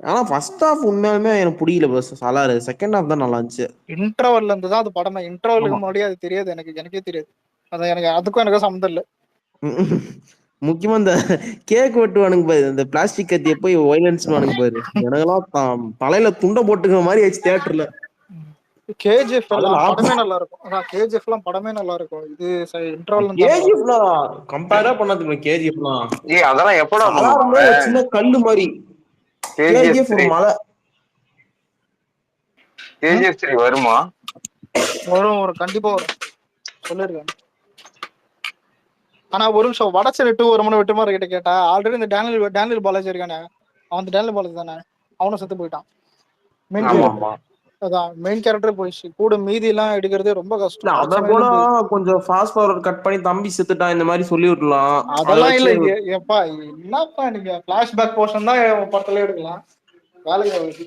ஆனா ஃபர்ஸ்ட் ஹாஃப் உண்மையாலுமே எனக்கு பிடிக்கல பஸ். சலார் செகண்ட் ஹாஃப் தான் நல்லா இருந்துச்சு. இன்டர்வல்ல இருந்து தான் அது படமே. இன்டர்வலுக்கு முன்னாடி அது தெரியாது எனக்கே தெரியாது. அதான் எனக்கு அதுக்கும் எனக்கு சம்மந்தம் இல்லை. முக்கியமா இந்த கேக் வெட்டுவானுங்க பாரு, இந்த பிளாஸ்டிக் கத்திய போய் வயலன்ஸ் வானுங்க பாரு, எனக்கெல்லாம் தலையில துண்டை போட்டுக்கிற மாதிரி ஆச்சு தியேட்டர்ல. கேஜிஎஃப் எல்லாம் படமே நல்லா இருக்கும். அதான் கேஜிஎஃப் எல்லாம் படமே நல்லா இருக்கும். இது இன்டர்வல் கேஜிஎஃப்லாம் கம்பேரா பண்ணதுக்கு கேஜிஎஃப்லாம் அதெல்லாம் எப்படா பண்ணுவாங்க? சின்ன கல்லு மாதிரி. கேஜிஎஃப் ஒரு மலை. கேஜிஎஃப் 3 வருமா? வரும் கண்டிப்பா வரும் சொல்லிருக்காங்க. ஆனா ஒரு நிமிஷம், வடச்சென்னை 2 ஒரு மணி வெட்டுமாறு கிட்ட கேட்டா, ஆல்ரெடி இந்த டேனியல் பாலாஜி இருக்கானே, அவன் டேனியல் பாலாஜி தானே, அவனும் செத்து போயிட்டான். மெயின் கேரக்டர் போயிடுச்சு. கூட மீதி எல்லாம் எடுக்கிறதே ரொம்ப கஷ்டம். அத கூட கொஞ்சம் ஃபாஸ்ட் ஃபார்வர்ட் கட் பண்ணி தம்பி செத்துட்டான் இந்த மாதிரி சொல்லி விடலாம். அதெல்லாம் இல்ல. எப்பா என்னப்பா நீங்க பிளாஷ்பேக் போர்ஷன் தான் படத்துல எடுக்கலாம். வேலைக்கு